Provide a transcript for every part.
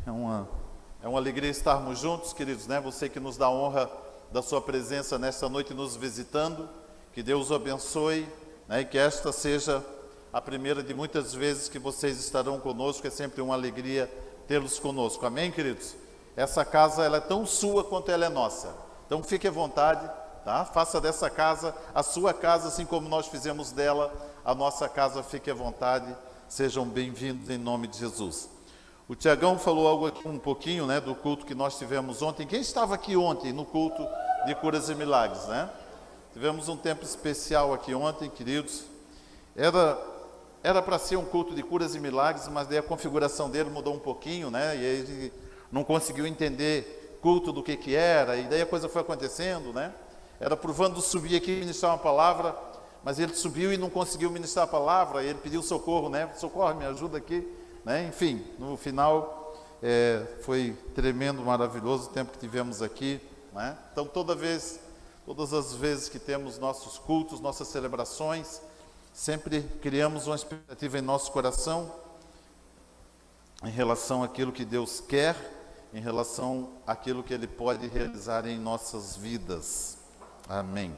É uma alegria estarmos juntos, queridos, né? Você que nos dá a honra da sua presença nesta noite nos visitando, que Deus o abençoe, né? E que esta seja a primeira de muitas vezes que vocês estarão conosco. É sempre uma alegria tê-los conosco, amém, queridos? Essa casa, ela é tão sua quanto ela é nossa, então fique à vontade, tá? Faça dessa casa a sua casa, assim como nós fizemos dela a nossa casa. Fique à vontade, sejam bem-vindos em nome de Jesus. O Tiagão falou algo aqui um pouquinho, né, do culto que nós tivemos ontem. Quem estava aqui ontem no culto de curas e milagres, né? Tivemos um tempo especial aqui ontem, queridos. Era para ser um culto de curas e milagres, mas daí a configuração dele mudou um pouquinho, né? E aí ele não conseguiu entender culto do que era, e daí a coisa foi acontecendo, né? Era para o Vando subir aqui e ministrar uma palavra, mas ele subiu e não conseguiu ministrar a palavra, e ele pediu socorro, né? Socorro, me ajuda aqui. Né? Enfim, no final foi tremendo, maravilhoso o tempo que tivemos aqui, né? Então todas as vezes que temos nossos cultos, nossas celebrações, sempre criamos uma expectativa em nosso coração em relação àquilo que Deus quer, em relação àquilo que Ele pode realizar em nossas vidas. Amém.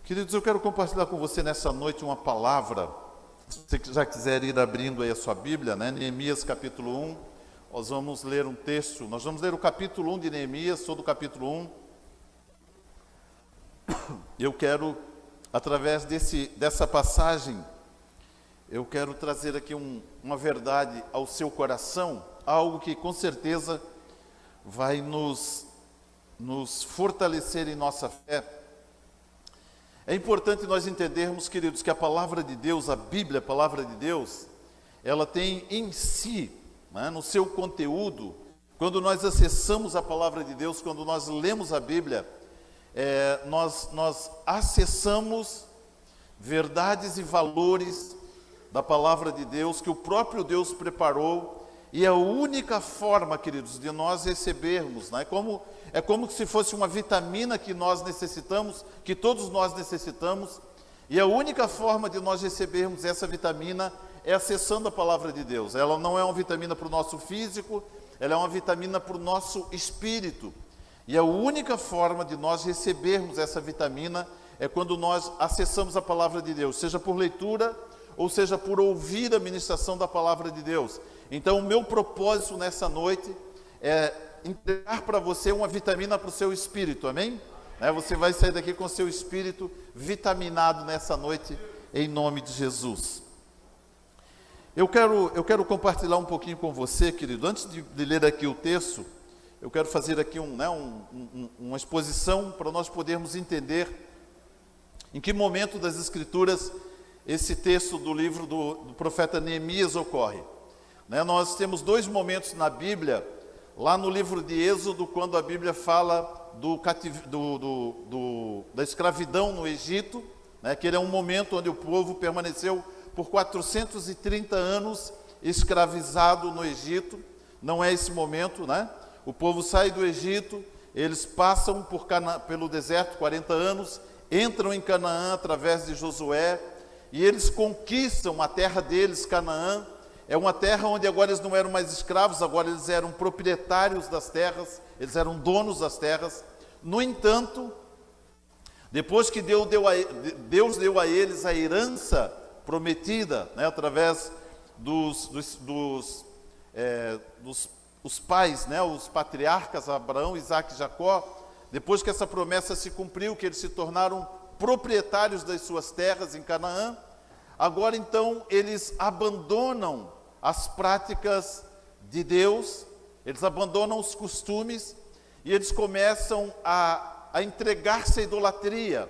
Queridos, eu quero compartilhar com você nessa noite uma palavra. Se você já quiser ir abrindo aí a sua Bíblia, né? Neemias capítulo 1, nós vamos ler um texto, nós vamos ler o capítulo 1 de Neemias, todo o capítulo 1. Eu quero, através dessa passagem, eu quero trazer aqui uma verdade ao seu coração, algo que com certeza vai nos fortalecer em nossa fé. É importante nós entendermos, queridos, que a palavra de Deus, a Bíblia, a palavra de Deus, ela tem em si, né, no seu conteúdo, quando nós acessamos a palavra de Deus, quando nós lemos a Bíblia, nós acessamos verdades e valores da palavra de Deus, que o próprio Deus preparou, e é a única forma, queridos, de nós recebermos, né? É como se fosse uma vitamina que nós necessitamos, que todos nós necessitamos, e a única forma de nós recebermos essa vitamina é acessando a palavra de Deus. Ela não é uma vitamina para o nosso físico, ela é uma vitamina para o nosso espírito. E a única forma de nós recebermos essa vitamina é quando nós acessamos a palavra de Deus, seja por leitura ou seja por ouvir a ministração da palavra de Deus. Então, o meu propósito nessa noite é entregar para você uma vitamina para o seu espírito, amém? Você vai sair daqui com o seu espírito vitaminado nessa noite, em nome de Jesus. Eu quero compartilhar um pouquinho com você, querido. Antes de ler aqui o texto, eu quero fazer aqui uma exposição para nós podermos entender em que momento das Escrituras esse texto do livro do profeta Neemias ocorre. Nós temos dois momentos na Bíblia, lá no livro de Êxodo, quando a Bíblia fala da escravidão no Egito, né, que era um momento onde o povo permaneceu por 430 anos escravizado no Egito. Não é esse momento, né? O povo sai do Egito, eles passam pelo deserto 40 anos, entram em Canaã através de Josué, e eles conquistam a terra deles, Canaã. É uma terra onde agora eles não eram mais escravos, agora eles eram proprietários das terras, eles eram donos das terras. No entanto, depois que Deus deu a eles a herança prometida, né, através dos pais, né, os patriarcas Abraão, Isaque e Jacó, depois que essa promessa se cumpriu, que eles se tornaram proprietários das suas terras em Canaã, agora então eles abandonam as práticas de Deus, eles abandonam os costumes e eles começam a entregar-se à idolatria,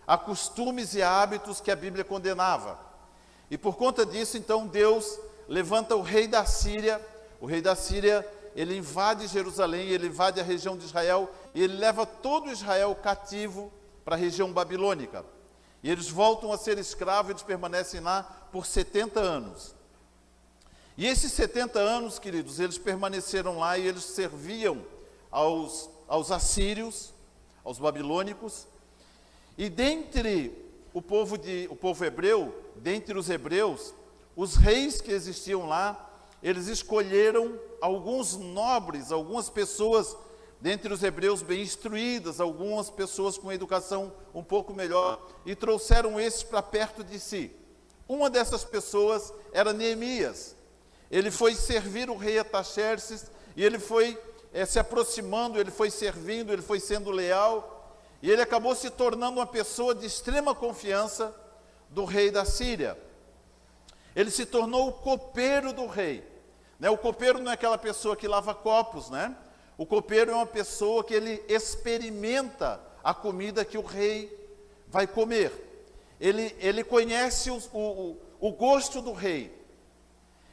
a costumes e a hábitos que a Bíblia condenava. E por conta disso, então, Deus levanta o rei da Síria. O rei da Síria, ele invade Jerusalém, ele invade a região de Israel, e ele leva todo Israel cativo para a região babilônica. E eles voltam a ser escravos, eles permanecem lá por 70 anos. E esses 70 anos, queridos, eles permaneceram lá e eles serviam aos assírios, aos babilônicos. E dentre o povo hebreu, dentre os hebreus, os reis que existiam lá, eles escolheram alguns nobres, algumas pessoas dentre os hebreus bem instruídas, algumas pessoas com educação um pouco melhor, e trouxeram esses para perto de si. Uma dessas pessoas era Neemias. Ele foi servir o rei Artaxerxes, e ele foi se aproximando, ele foi servindo, ele foi sendo leal, e ele acabou se tornando uma pessoa de extrema confiança do rei da Síria. Ele se tornou o copeiro do rei. O copeiro não é aquela pessoa que lava copos, né? O copeiro é uma pessoa que ele experimenta a comida que o rei vai comer. Ele conhece o gosto do rei.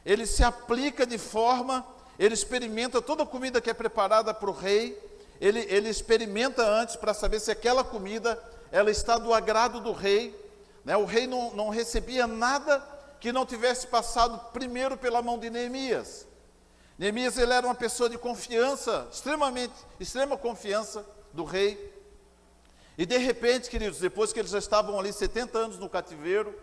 Ele se aplica de forma, ele experimenta toda a comida que é preparada para o rei, ele experimenta antes para saber se aquela comida ela está do agrado do rei. O rei não recebia nada que não tivesse passado primeiro pela mão de Neemias. Neemias, ele era uma pessoa de confiança, extrema confiança do rei. E de repente, queridos, depois que eles já estavam ali 70 anos no cativeiro,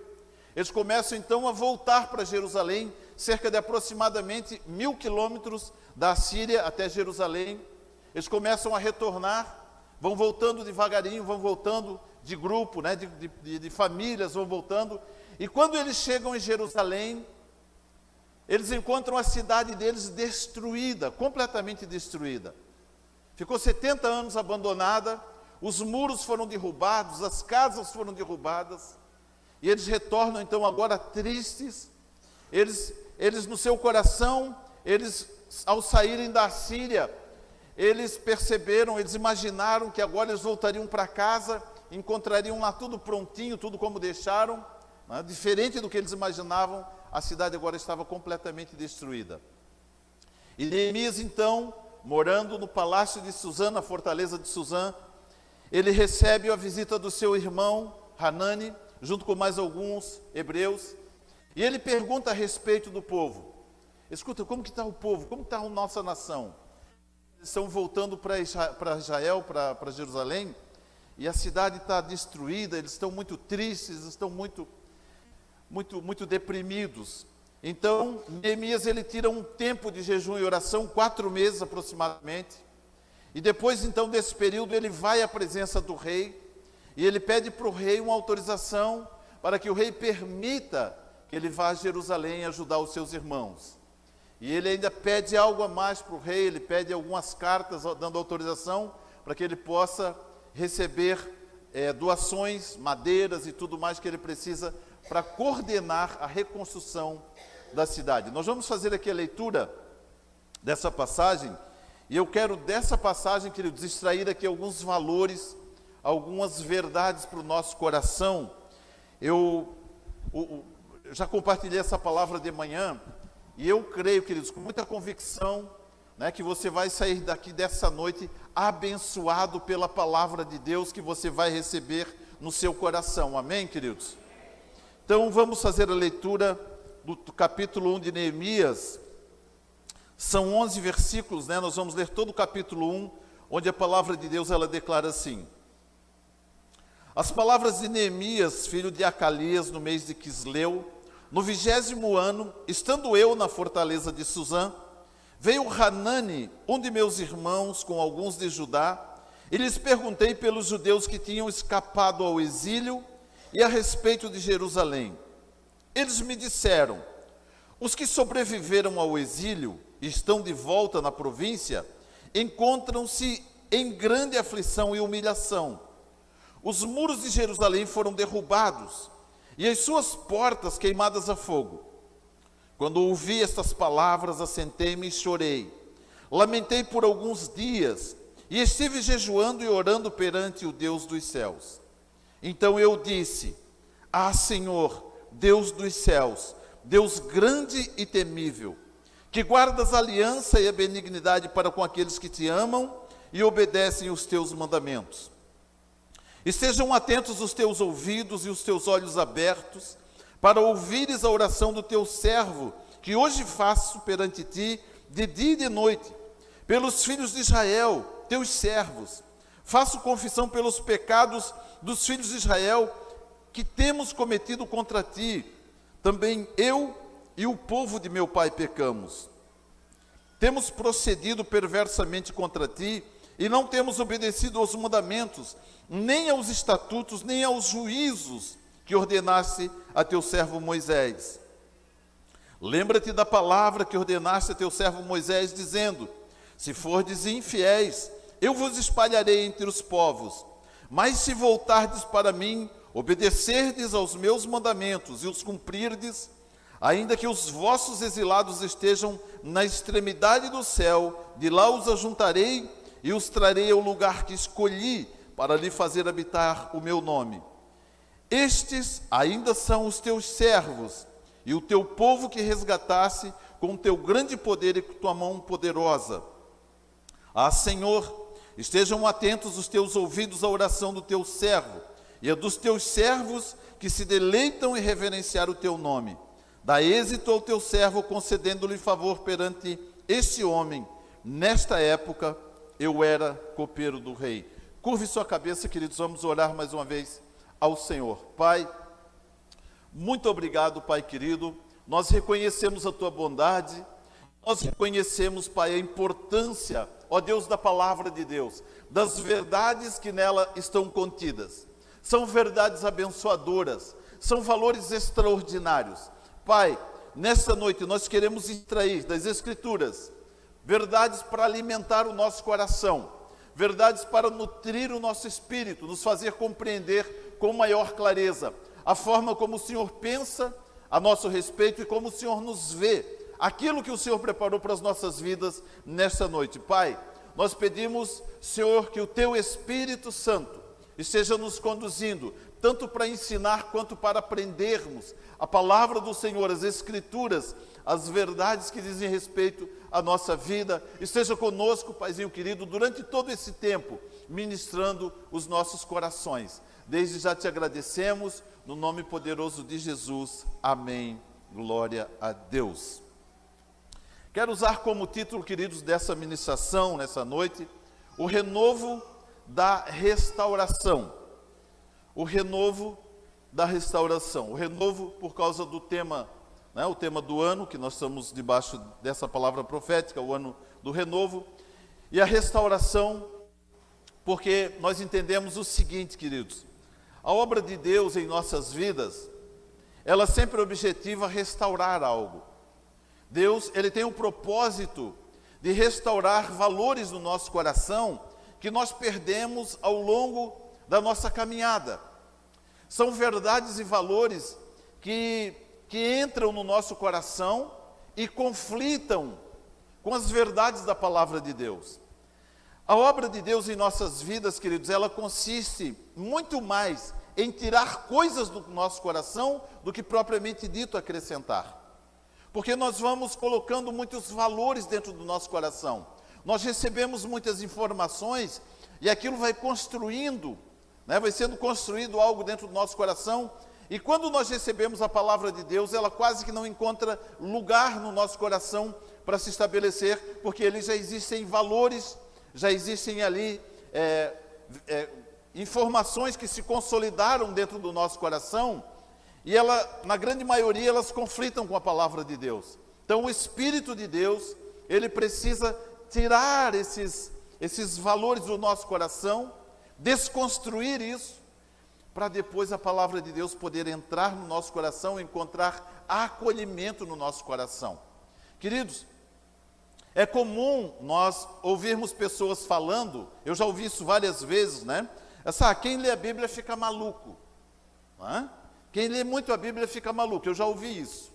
eles começam então a voltar para Jerusalém, cerca de aproximadamente 1000 quilômetros da Síria até Jerusalém. Eles começam a retornar, vão voltando devagarinho, vão voltando de grupo, de famílias, vão voltando. E quando eles chegam em Jerusalém, eles encontram a cidade deles destruída, completamente destruída. Ficou 70 anos abandonada, os muros foram derrubados, as casas foram derrubadas, e eles retornam então agora tristes. Eles no seu coração, eles ao saírem da Síria, eles perceberam, eles imaginaram que agora eles voltariam para casa, encontrariam lá tudo prontinho, tudo como deixaram, diferente do que eles imaginavam. A cidade agora estava completamente destruída. E Neemias, então, morando no palácio de Suzã, na fortaleza de Suzã, ele recebe a visita do seu irmão Hanani, junto com mais alguns hebreus, e ele pergunta a respeito do povo. Escuta, como que está o povo? Como está a nossa nação? Eles estão voltando para Israel, para Jerusalém, e a cidade está destruída, eles estão muito tristes, estão muito deprimidos. Então, Neemias, ele tira um tempo de jejum e oração, 4 meses aproximadamente, e depois então desse período ele vai à presença do rei, e ele pede para o rei uma autorização para que o rei permita que ele vá a Jerusalém ajudar os seus irmãos. E ele ainda pede algo a mais para o rei, ele pede algumas cartas dando autorização para que ele possa receber doações, madeiras e tudo mais que ele precisa para coordenar a reconstrução da cidade. Nós vamos fazer aqui a leitura dessa passagem, e eu quero dessa passagem, queridos, extrair aqui alguns valores, algumas verdades para o nosso coração. Eu já compartilhei essa palavra de manhã, e eu creio, queridos, com muita convicção, que você vai sair daqui dessa noite abençoado pela palavra de Deus que você vai receber no seu coração. Amém, queridos? Então, vamos fazer a leitura do capítulo 1 de Neemias. São 11 versículos, Nós vamos ler todo o capítulo 1, onde a palavra de Deus, ela declara assim: As palavras de Neemias, filho de Acalias, no mês de Quisleu, no 20º ano, estando eu na fortaleza de Suzã, veio Hanani, um de meus irmãos, com alguns de Judá, e lhes perguntei pelos judeus que tinham escapado ao exílio e a respeito de Jerusalém. Eles me disseram: os que sobreviveram ao exílio e estão de volta na província, encontram-se em grande aflição e humilhação. Os muros de Jerusalém foram derrubados, e as suas portas queimadas a fogo. Quando ouvi estas palavras, assentei-me e chorei. Lamentei por alguns dias, e estive jejuando e orando perante o Deus dos céus. Então eu disse: Senhor, Deus dos céus, Deus grande e temível, que guardas a aliança e a benignidade para com aqueles que te amam e obedecem os teus mandamentos. Estejam atentos os teus ouvidos e os teus olhos abertos, para ouvires a oração do teu servo, que hoje faço perante ti, de dia e de noite, pelos filhos de Israel, teus servos. Faço confissão pelos pecados dos filhos de Israel, que temos cometido contra ti. Também eu e o povo de meu pai pecamos. Temos procedido perversamente contra ti, e não temos obedecido aos mandamentos, nem aos estatutos, nem aos juízos que ordenaste a teu servo Moisés. Lembra-te da palavra que ordenaste a teu servo Moisés, dizendo: se fordes infiéis, eu vos espalharei entre os povos. Mas se voltardes para mim, obedecerdes aos meus mandamentos e os cumprirdes, ainda que os vossos exilados estejam na extremidade do céu, de lá os ajuntarei e os trarei ao lugar que escolhi para lhe fazer habitar o meu nome. Estes ainda são os teus servos e o teu povo que resgatasse com o teu grande poder e com tua mão poderosa. Ah, Senhor, estejam atentos os teus ouvidos à oração do teu servo e a dos teus servos que se deleitam em reverenciar o teu nome. Dá êxito ao teu servo, concedendo-lhe favor perante esse homem. Nesta época, eu era copeiro do rei. Curve sua cabeça, queridos, vamos orar mais uma vez ao Senhor. Pai, muito obrigado, Pai querido. Nós reconhecemos a tua bondade, nós reconhecemos, Pai, a importância, ó Deus, da palavra de Deus, das verdades que nela estão contidas. São verdades abençoadoras, são valores extraordinários. Pai, nesta noite nós queremos extrair das Escrituras verdades para alimentar o nosso coração, verdades para nutrir o nosso espírito, nos fazer compreender com maior clareza a forma como o Senhor pensa a nosso respeito e como o Senhor nos vê, aquilo que o Senhor preparou para as nossas vidas nesta noite. Pai, nós pedimos, Senhor, que o teu Espírito Santo esteja nos conduzindo, tanto para ensinar quanto para aprendermos a palavra do Senhor, as Escrituras, as verdades que dizem respeito à nossa vida. Esteja conosco, Paizinho querido, durante todo esse tempo, ministrando os nossos corações. Desde já te agradecemos, no nome poderoso de Jesus. Amém. Glória a Deus. Quero usar como título, queridos, dessa ministração, nessa noite, o renovo da restauração. O renovo da restauração. O renovo por causa do tema, né, o tema do ano, que nós estamos debaixo dessa palavra profética, o ano do renovo. E a restauração, porque nós entendemos o seguinte, queridos: a obra de Deus em nossas vidas, ela sempre objetiva restaurar algo. Deus, ele tem o propósito de restaurar valores no nosso coração que nós perdemos ao longo da nossa caminhada. São verdades e valores que entram no nosso coração e conflitam com as verdades da palavra de Deus. A obra de Deus em nossas vidas, queridos, ela consiste muito mais em tirar coisas do nosso coração do que propriamente dito acrescentar. Porque nós vamos colocando muitos valores dentro do nosso coração. Nós recebemos muitas informações e aquilo vai construindo, né, vai sendo construído algo dentro do nosso coração. E quando nós recebemos a palavra de Deus, ela quase que não encontra lugar no nosso coração para se estabelecer, porque ali já existem valores, já existem ali informações que se consolidaram dentro do nosso coração, e ela, na grande maioria, elas conflitam com a palavra de Deus. Então o Espírito de Deus, ele precisa tirar esses valores do nosso coração, desconstruir isso, para depois a palavra de Deus poder entrar no nosso coração e encontrar acolhimento no nosso coração. Queridos, é comum nós ouvirmos pessoas falando, eu já ouvi isso várias vezes, né? Quem lê a Bíblia fica maluco, né? Quem lê muito a Bíblia fica maluco, eu já ouvi isso,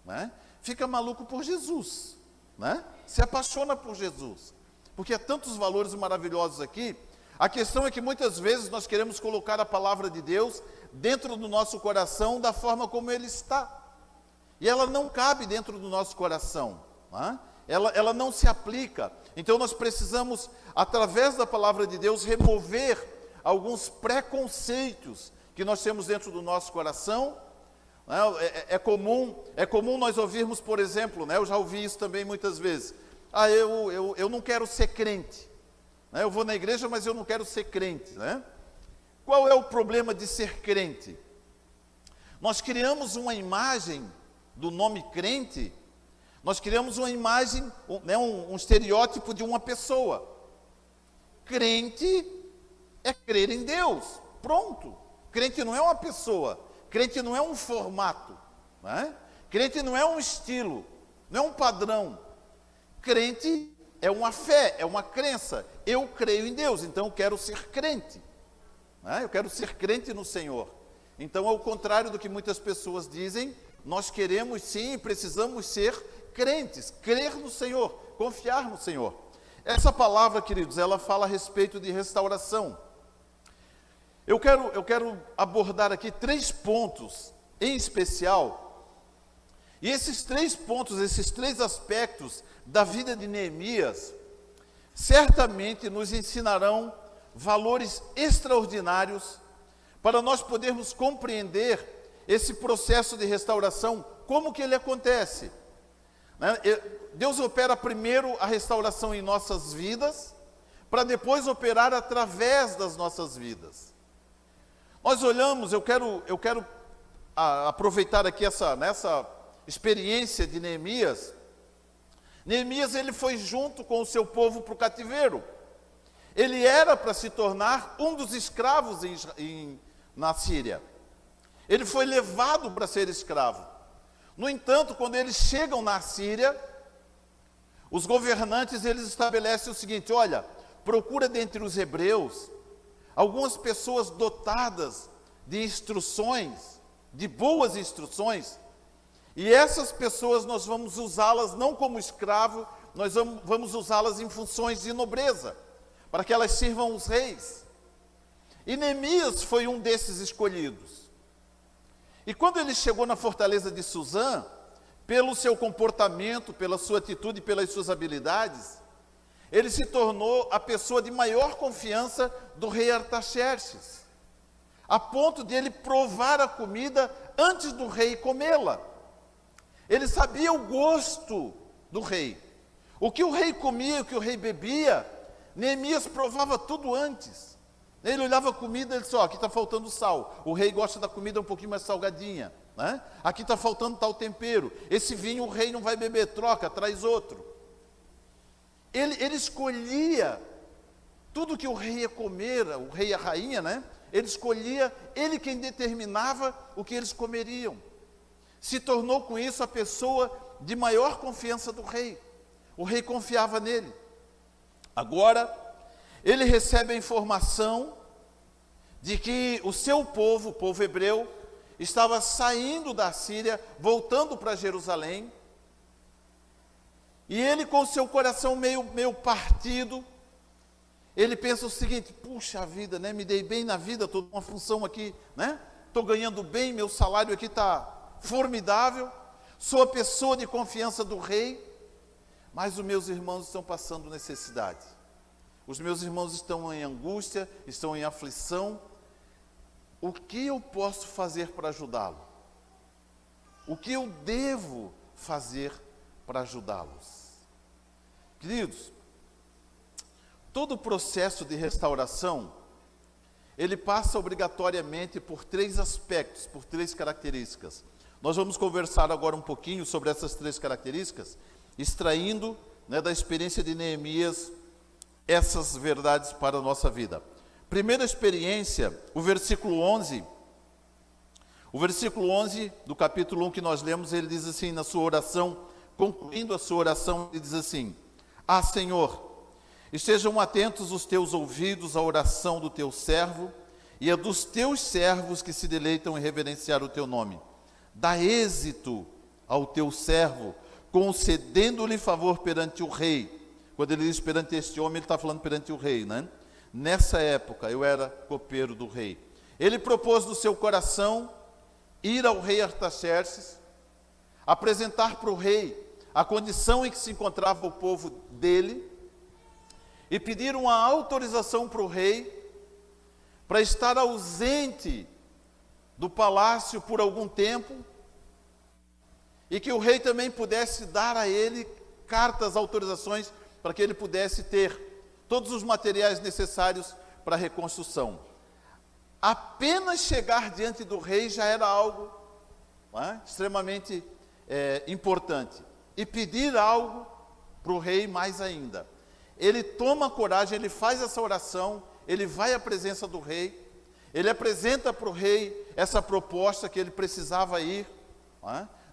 né? Fica maluco por Jesus, né? Se apaixona por Jesus, porque há tantos valores maravilhosos aqui. A questão é que muitas vezes nós queremos colocar a palavra de Deus dentro do nosso coração da forma como ele está, e ela não cabe dentro do nosso coração, né? Ela não se aplica. Então nós precisamos, através da palavra de Deus, remover alguns preconceitos que nós temos dentro do nosso coração. É comum nós ouvirmos, por exemplo, né, eu já ouvi isso também muitas vezes: eu não quero ser crente, né, eu vou na igreja, mas eu não quero ser crente, né? Qual é o problema de ser crente? Nós criamos uma imagem do nome crente, nós criamos uma imagem, um estereótipo de uma pessoa. Crente é crer em Deus, pronto. Crente não é uma pessoa, crente não é um formato, né? Crente não é um estilo, não é um padrão. Crente é uma fé, é uma crença. Eu creio em Deus, então eu quero ser crente, né? Eu quero ser crente no Senhor. Então, ao contrário do que muitas pessoas dizem, nós queremos sim, precisamos ser crentes, crer no Senhor, confiar no Senhor. Essa palavra, queridos, ela fala a respeito de restauração. Eu quero abordar aqui 3 pontos em especial. E esses 3 pontos, esses 3 aspectos da vida de Neemias, certamente nos ensinarão valores extraordinários para nós podermos compreender esse processo de restauração, como que ele acontece. Deus opera primeiro a restauração em nossas vidas, para depois operar através das nossas vidas. Nós olhamos, eu quero aproveitar aqui nessa experiência de Neemias. Neemias, ele foi junto com o seu povo para o cativeiro. Ele era para se tornar um dos escravos na Síria. Ele foi levado para ser escravo. No entanto, quando eles chegam na Síria, os governantes, eles estabelecem o seguinte: olha, procura dentre os hebreus algumas pessoas dotadas de instruções, de boas instruções, e essas pessoas nós vamos usá-las não como escravo, nós vamos usá-las em funções de nobreza, para que elas sirvam os reis. E Neemias foi um desses escolhidos. E quando ele chegou na fortaleza de Suzã, pelo seu comportamento, pela sua atitude, pelas suas habilidades, ele se tornou a pessoa de maior confiança do rei Artaxerxes, a ponto de ele provar a comida antes do rei comê-la. Ele sabia o gosto do rei. O que o rei comia, o que o rei bebia, Neemias provava tudo antes. Ele olhava a comida e disse: aqui está faltando sal. O rei gosta da comida um pouquinho mais salgadinha, né? Aqui está faltando tal tempero. Esse vinho o rei não vai beber, troca, traz outro. Ele escolhia tudo que o rei ia comer, o rei e a rainha, né? Ele escolhia, ele quem determinava o que eles comeriam. Se tornou com isso a pessoa de maior confiança do rei. O rei confiava nele. Agora, ele recebe a informação de que o seu povo, o povo hebreu, estava saindo da Síria, voltando para Jerusalém, e ele, com o seu coração meio partido, ele pensa o seguinte: puxa vida, né? Me dei bem na vida, estou numa função aqui, né? Estou ganhando bem, meu salário aqui está formidável, sou a pessoa de confiança do rei, mas os meus irmãos estão passando necessidade. Os meus irmãos estão em angústia, estão em aflição. O que eu posso fazer para ajudá-lo? O que eu devo fazer para ajudá-los? Queridos, todo o processo de restauração, ele passa obrigatoriamente por 3 aspectos, por 3 características. Nós vamos conversar agora um pouquinho sobre essas 3 características, extraindo, da experiência de Neemias, essas verdades para a nossa vida. Primeira experiência, o versículo 11 do capítulo 1 que nós lemos, ele diz assim, na sua oração, concluindo a sua oração, ele diz assim: Senhor, estejam atentos os teus ouvidos à oração do teu servo e a dos teus servos que se deleitam em reverenciar o teu nome. Dá êxito ao teu servo, concedendo-lhe favor perante o rei. Quando ele diz perante este homem, ele está falando perante o rei, né? Nessa época, eu era copeiro do rei. Ele propôs no seu coração ir ao rei Artaxerxes, apresentar para o rei a condição em que se encontrava o povo dele, e pedir uma autorização para o rei, para estar ausente do palácio por algum tempo, e que o rei também pudesse dar a ele cartas, autorizações, para que ele pudesse ter todos os materiais necessários para a reconstrução. Apenas chegar diante do rei já era algo extremamente importante. E pedir algo para o rei mais ainda. Ele toma coragem, ele faz essa oração, ele vai à presença do rei, ele apresenta para o rei essa proposta que ele precisava ir.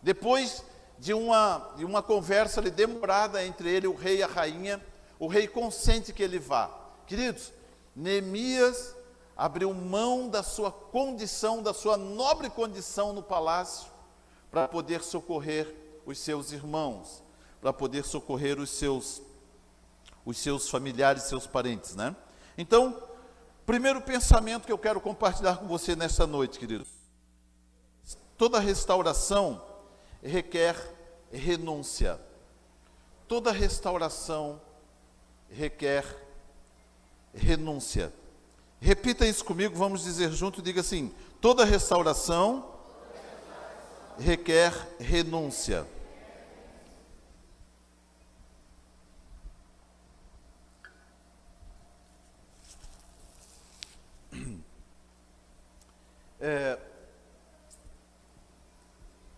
Depois de uma conversa ali demorada entre ele, o rei e a rainha, o rei consente que ele vá. Queridos, Neemias abriu mão da sua condição, da sua nobre condição no palácio, para poder socorrer os seus irmãos, para poder socorrer os seus familiares, seus parentes, né? Então, primeiro pensamento que eu quero compartilhar com você nesta noite, queridos. Toda restauração requer renúncia. Toda restauração requer renúncia. Repita isso comigo, vamos dizer junto, diga assim: toda restauração requer renúncia.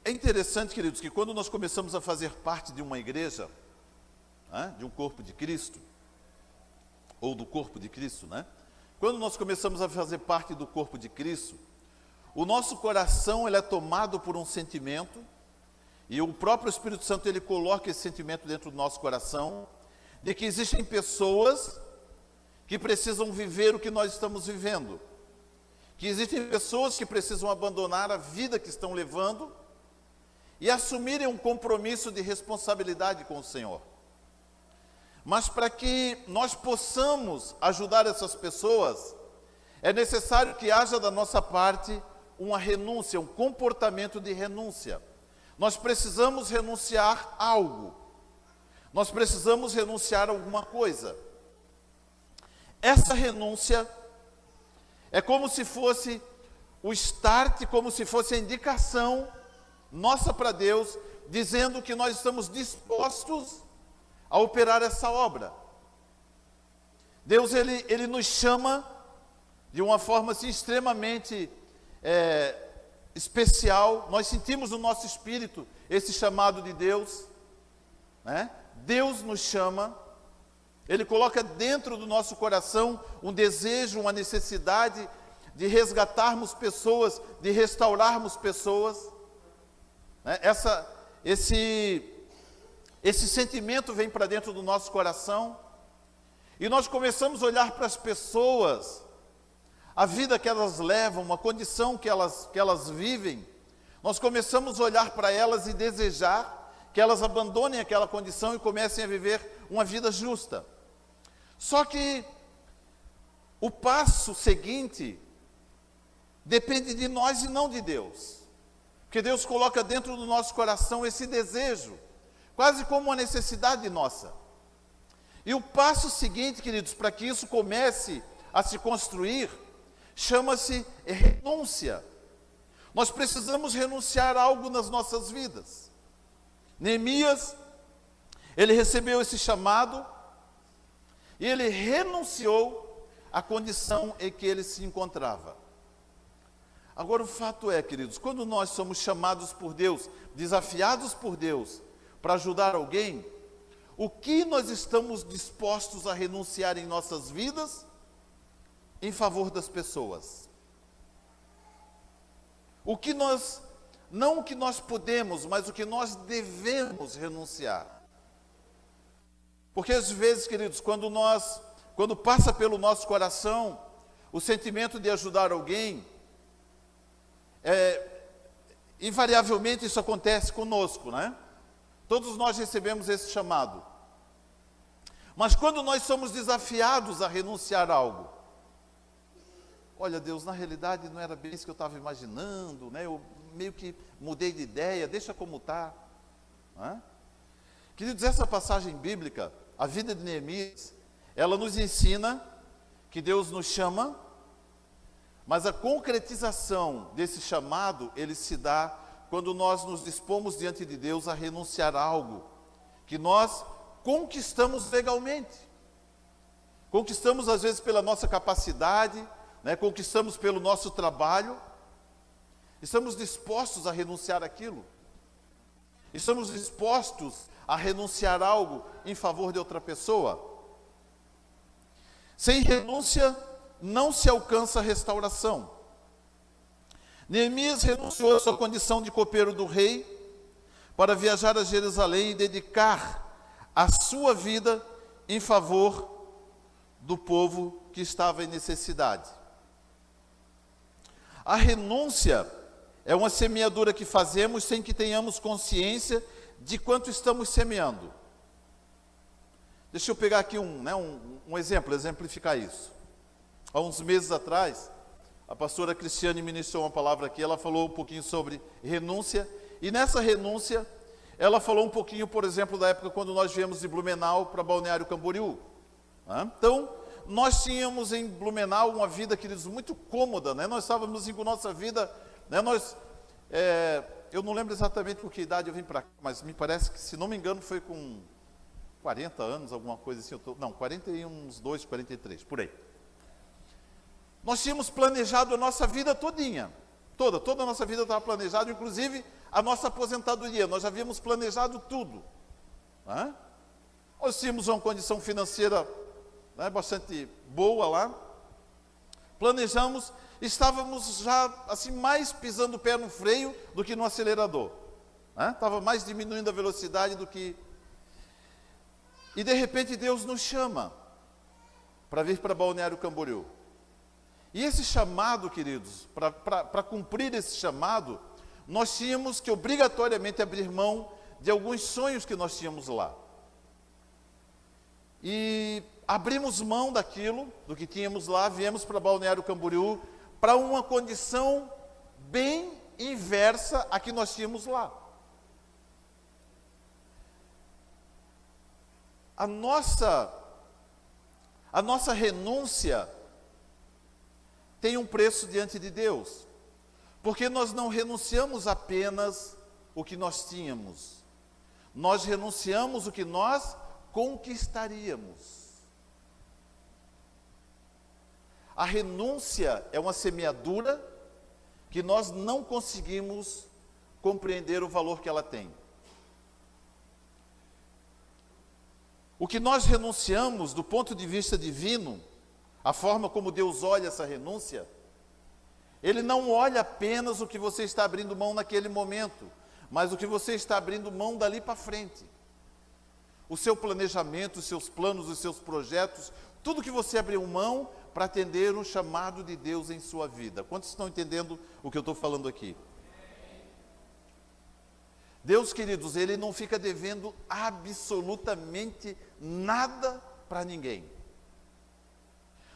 É interessante, queridos, que quando nós começamos a fazer parte de uma igreja, de um corpo de Cristo, ou do corpo de Cristo, né? Quando nós começamos a fazer parte do corpo de Cristo, o nosso coração ele é tomado por um sentimento, e o próprio Espírito Santo ele coloca esse sentimento dentro do nosso coração, de que existem pessoas que precisam viver o que nós estamos vivendo, que existem pessoas que precisam abandonar a vida que estão levando e assumirem um compromisso de responsabilidade com o Senhor. Mas para que nós possamos ajudar essas pessoas, é necessário que haja da nossa parte uma renúncia, um comportamento de renúncia. Nós precisamos renunciar a algo. Nós precisamos renunciar a alguma coisa. Essa renúncia é como se fosse o start, como se fosse a indicação nossa para Deus, dizendo que nós estamos dispostos a operar essa obra. Deus, Ele nos chama de uma forma assim, extremamente especial. Nós sentimos no nosso espírito esse chamado de Deus, né? Deus nos chama, Ele coloca dentro do nosso coração um desejo, uma necessidade de resgatarmos pessoas, de restaurarmos pessoas, né? Esse sentimento vem para dentro do nosso coração e nós começamos a olhar para as pessoas, a vida que elas levam, a condição que elas vivem. Nós começamos a olhar para elas e desejar que elas abandonem aquela condição e comecem a viver uma vida justa. Só que o passo seguinte depende de nós e não de Deus. Porque Deus coloca dentro do nosso coração esse desejo, quase como uma necessidade nossa. E o passo seguinte, queridos, para que isso comece a se construir, chama-se renúncia. Nós precisamos renunciar a algo nas nossas vidas. Neemias, ele recebeu esse chamado e ele renunciou à condição em que ele se encontrava. Agora o fato é, queridos, quando nós somos chamados por Deus, desafiados por Deus, para ajudar alguém, o que nós estamos dispostos a renunciar em nossas vidas em favor das pessoas? Não o que nós podemos, mas o que nós devemos renunciar. Porque às vezes, queridos, quando passa pelo nosso coração o sentimento de ajudar alguém, invariavelmente isso acontece conosco, né? Todos nós recebemos esse chamado. Mas quando nós somos desafiados a renunciar a algo, olha, Deus, na realidade não era bem isso que eu estava imaginando, né? Eu meio que mudei de ideia, deixa como está. Queridos, essa passagem bíblica, a vida de Neemias, ela nos ensina que Deus nos chama, mas a concretização desse chamado, ele se dá quando nós nos dispomos diante de Deus a renunciar a algo que nós conquistamos legalmente. Conquistamos às vezes pela nossa capacidade, né? Conquistamos pelo nosso trabalho. Estamos dispostos a renunciar àquilo. Estamos dispostos a renunciar a algo em favor de outra pessoa? Sem renúncia, não se alcança restauração. Neemias renunciou à sua condição de copeiro do rei para viajar a Jerusalém e dedicar a sua vida em favor do povo que estava em necessidade. A renúncia é uma semeadura que fazemos sem que tenhamos consciência de quanto estamos semeando. Deixa eu pegar aqui um exemplo, exemplificar isso. Há uns meses atrás, a pastora Cristiane ministrou uma palavra aqui, ela falou um pouquinho sobre renúncia, e nessa renúncia, ela falou um pouquinho, por exemplo, da época quando nós viemos de Blumenau para Balneário Camboriú. Então, nós tínhamos em Blumenau uma vida, queridos, muito cômoda, né? Nós estávamos com nossa vida, né? Eu não lembro exatamente com que idade eu vim para cá, mas me parece que, se não me engano, foi com 40 anos, alguma coisa assim. 42, 43, por aí. Nós tínhamos planejado a nossa vida todinha. Toda a nossa vida estava planejada, inclusive a nossa aposentadoria. Nós já havíamos planejado tudo. Nós tínhamos uma condição financeira, né, bastante boa lá. Planejamos, estávamos já assim mais pisando o pé no freio do que no acelerador. Estava mais diminuindo a velocidade do que... E de repente Deus nos chama para vir para Balneário Camboriú. E esse chamado, queridos, para cumprir esse chamado, nós tínhamos que obrigatoriamente abrir mão de alguns sonhos que nós tínhamos lá. E abrimos mão daquilo, do que tínhamos lá, viemos para Balneário Camboriú, para uma condição bem inversa à que nós tínhamos lá. A nossa renúncia tem um preço diante de Deus, porque nós não renunciamos apenas o que nós tínhamos, nós renunciamos o que nós conquistaríamos. A renúncia é uma semeadura que nós não conseguimos compreender o valor que ela tem. O que nós renunciamos do ponto de vista divino, a forma como Deus olha essa renúncia, Ele não olha apenas o que você está abrindo mão naquele momento, mas o que você está abrindo mão dali para frente. O seu planejamento, os seus planos, os seus projetos, tudo que você abriu mão para atender o chamado de Deus em sua vida. Quantos estão entendendo o que eu estou falando aqui? Deus, queridos, Ele não fica devendo absolutamente nada para ninguém.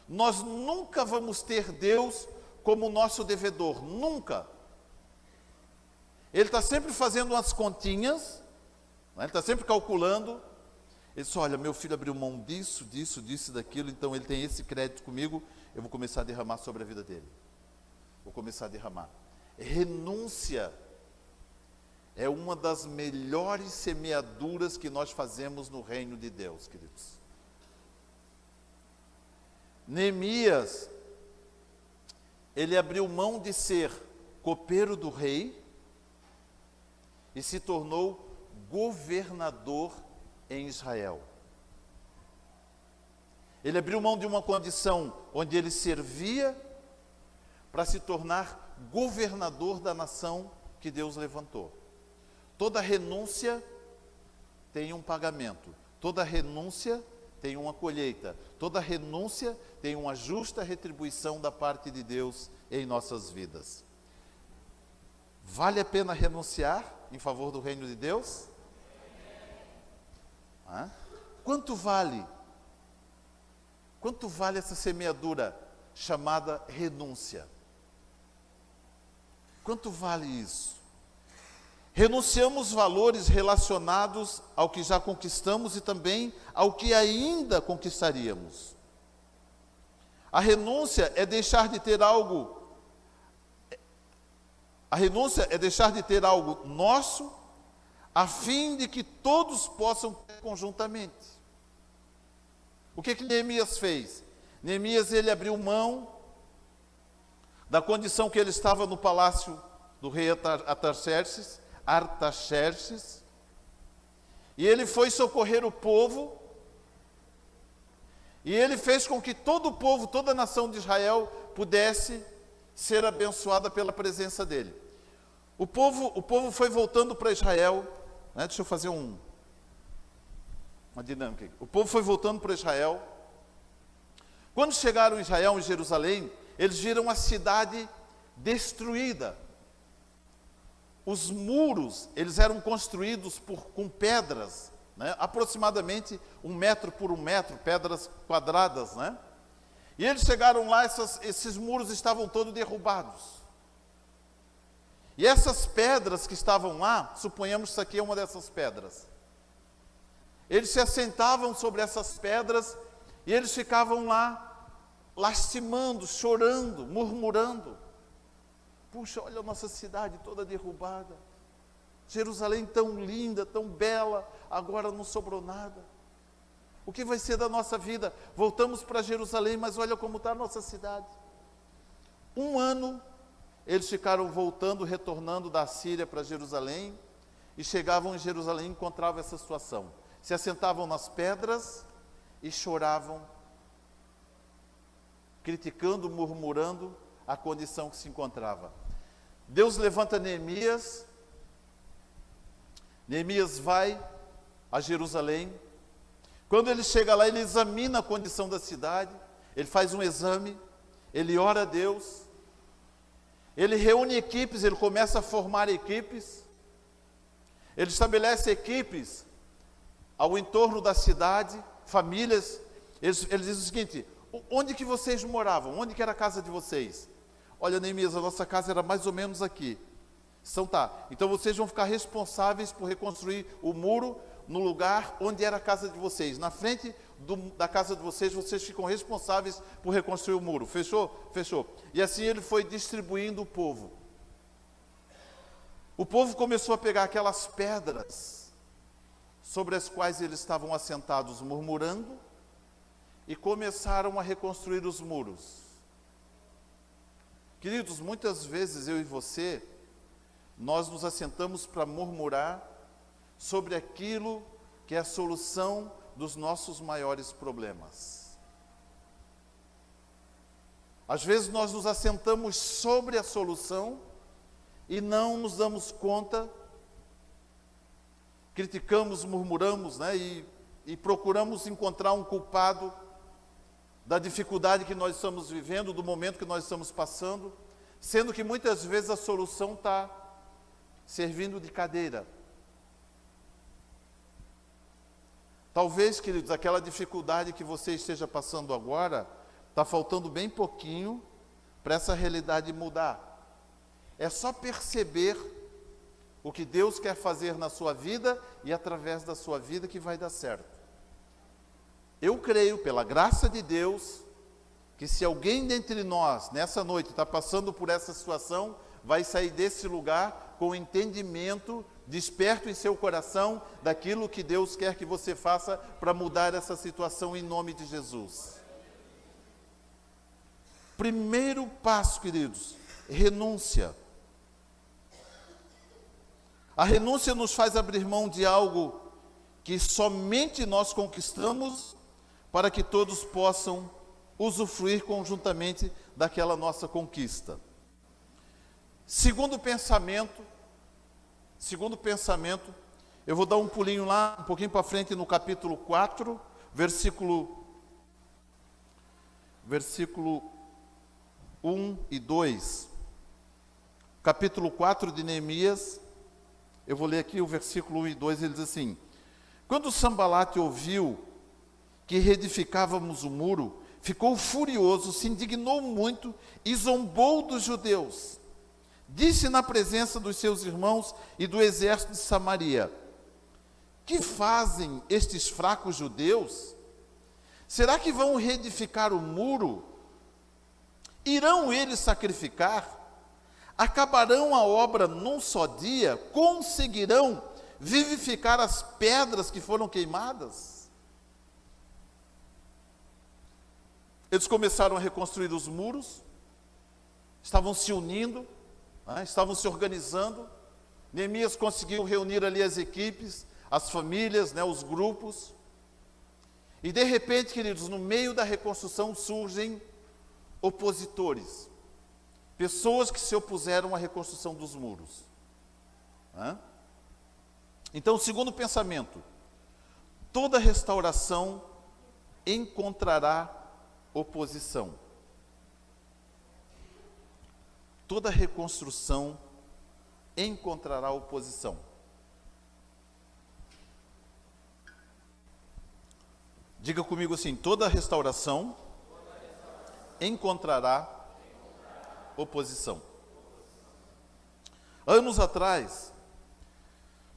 Nós nunca vamos ter Deus como nosso devedor, nunca. Ele está sempre fazendo umas continhas, né? Ele está sempre calculando. Ele diz, olha, meu filho abriu mão disso, daquilo, então ele tem esse crédito comigo, eu vou começar a derramar sobre a vida dele. Vou começar a derramar. Renúncia é uma das melhores semeaduras que nós fazemos no reino de Deus, queridos. Neemias, ele abriu mão de ser copeiro do rei e se tornou governador em Israel. Ele abriu mão de uma condição onde ele servia para se tornar governador da nação que Deus levantou. Toda renúncia tem um pagamento, toda renúncia tem uma colheita, toda renúncia tem uma justa retribuição da parte de Deus em nossas vidas. Vale a pena renunciar em favor do reino de Deus? Quanto vale? Quanto vale essa semeadura chamada renúncia? Quanto vale isso? Renunciamos valores relacionados ao que já conquistamos e também ao que ainda conquistaríamos. A renúncia é deixar de ter algo. A renúncia é deixar de ter algo nosso, a fim de que todos possam ter conjuntamente. O que Neemias fez? Neemias, ele abriu mão da condição que ele estava no palácio do rei Artaxerxes, E ele foi socorrer o povo, e ele fez com que todo o povo, toda a nação de Israel pudesse ser abençoada pela presença dele. O povo foi voltando para Israel, né? Deixa eu fazer uma dinâmica aqui. O povo foi voltando para Israel. Quando chegaram em Israel, em Jerusalém, eles viram a cidade destruída. Os muros, eles eram construídos com pedras, né? Aproximadamente 1 metro por 1 metro, pedras quadradas, né? E eles chegaram lá, esses muros estavam todos derrubados. E essas pedras que estavam lá, suponhamos que isso aqui é uma dessas pedras. Eles se assentavam sobre essas pedras e eles ficavam lá lastimando, chorando, murmurando. Puxa, olha a nossa cidade toda derrubada. Jerusalém tão linda, tão bela, agora não sobrou nada. O que vai ser da nossa vida? Voltamos para Jerusalém, mas olha como está a nossa cidade. 1 ano, eles ficaram voltando, retornando da Síria para Jerusalém, e chegavam em Jerusalém e encontravam essa situação. Se assentavam nas pedras e choravam, criticando, murmurando a condição que se encontrava. Deus levanta Neemias. Neemias vai a Jerusalém. Quando ele chega lá, ele examina a condição da cidade, ele faz um exame, ele ora a Deus, ele reúne equipes, ele começa a formar equipes, ele estabelece equipes ao entorno da cidade, famílias. Ele diz o seguinte: onde que vocês moravam? Onde que era a casa de vocês? Olha, Neemias, a nossa casa era mais ou menos aqui. Então vocês vão ficar responsáveis por reconstruir o muro no lugar onde era a casa de vocês. Na frente da casa de vocês, vocês ficam responsáveis por reconstruir o muro. Fechou? Fechou. E assim ele foi distribuindo o povo. O povo começou a pegar aquelas pedras sobre as quais eles estavam assentados, murmurando, e começaram a reconstruir os muros. Queridos, muitas vezes eu e você, nós nos assentamos para murmurar sobre aquilo que é a solução dos nossos maiores problemas. Às vezes nós nos assentamos sobre a solução e não nos damos conta, criticamos, murmuramos, né? E procuramos encontrar um culpado da dificuldade que nós estamos vivendo, do momento que nós estamos passando, sendo que muitas vezes a solução está servindo de cadeira. Talvez, queridos, aquela dificuldade que você esteja passando agora, está faltando bem pouquinho para essa realidade mudar. É só perceber o que Deus quer fazer na sua vida e através da sua vida que vai dar certo. Eu creio, pela graça de Deus, que se alguém dentre nós, nessa noite, está passando por essa situação, vai sair desse lugar com entendimento, desperto em seu coração daquilo que Deus quer que você faça para mudar essa situação em nome de Jesus. Primeiro passo, queridos, renúncia. A renúncia nos faz abrir mão de algo que somente nós conquistamos para que todos possam usufruir conjuntamente daquela nossa conquista. Segundo pensamento, eu vou dar um pulinho lá, um pouquinho para frente no capítulo 4, versículo 1 e 2. Capítulo 4 de Neemias, eu vou ler aqui o versículo 1 e 2, ele diz assim: quando Sambalate ouviu que reedificávamos o muro, ficou furioso, se indignou muito e zombou dos judeus. Disse na presença dos seus irmãos e do exército de Samaria: que fazem estes fracos judeus? Será que vão reedificar o muro? Irão eles sacrificar? Acabarão a obra num só dia? Conseguirão vivificar as pedras que foram queimadas? Eles começaram a reconstruir os muros, estavam se unindo, estavam se organizando. Neemias conseguiu reunir ali as equipes, as famílias, né, os grupos. E de repente, queridos, no meio da reconstrução surgem opositores. Pessoas que se opuseram à reconstrução dos muros. Então, segundo pensamento, toda restauração encontrará oposição. Toda reconstrução encontrará oposição. Diga comigo assim: toda restauração encontrará oposição. Anos atrás,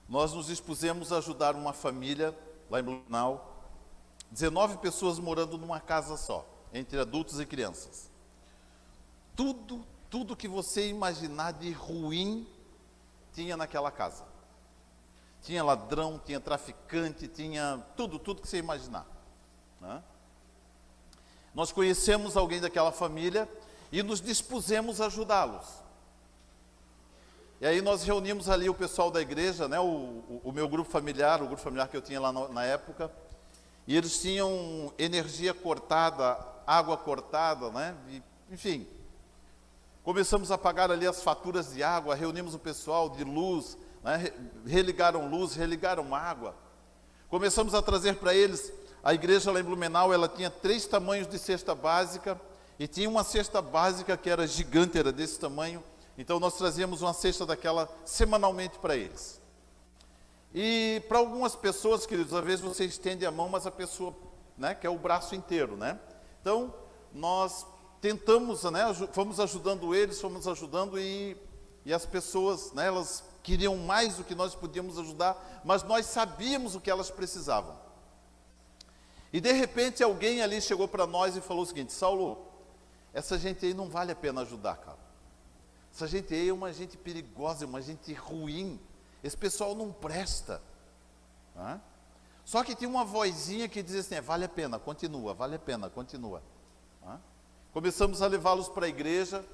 nós nos dispusemos a ajudar uma família lá em Blumenau, 19 pessoas morando numa casa só, entre adultos e crianças. Tudo que você imaginar de ruim tinha naquela casa. Tinha ladrão, tinha traficante, tinha tudo que você imaginar. Nós conhecemos alguém daquela família e nos dispusemos a ajudá-los. E aí nós reunimos ali o pessoal da igreja, né, o meu grupo familiar, o grupo familiar que eu tinha lá na época, e eles tinham energia cortada, água cortada, né, enfim. Começamos a pagar ali as faturas de água, reunimos o pessoal de luz, né, religaram luz, religaram água. Começamos a trazer para eles, a igreja lá em Blumenau, ela tinha 3 tamanhos de cesta básica, e tinha uma cesta básica que era gigante, era desse tamanho. Então nós trazíamos uma cesta daquela semanalmente para eles. E para algumas pessoas, queridos, às vezes você estende a mão, mas a pessoa, né, quer o braço inteiro, né? Então nós tentamos, né, fomos ajudando eles, e as pessoas, né, elas queriam mais do que nós podíamos ajudar, mas nós sabíamos o que elas precisavam. E de repente alguém ali chegou para nós e falou o seguinte: Saulo, essa gente aí não vale a pena ajudar, cara. Essa gente aí é uma gente perigosa, é uma gente ruim. Esse pessoal não presta. Só que tinha uma vozinha que dizia assim: vale a pena, continua, vale a pena, continua. Começamos a levá-los para a igreja,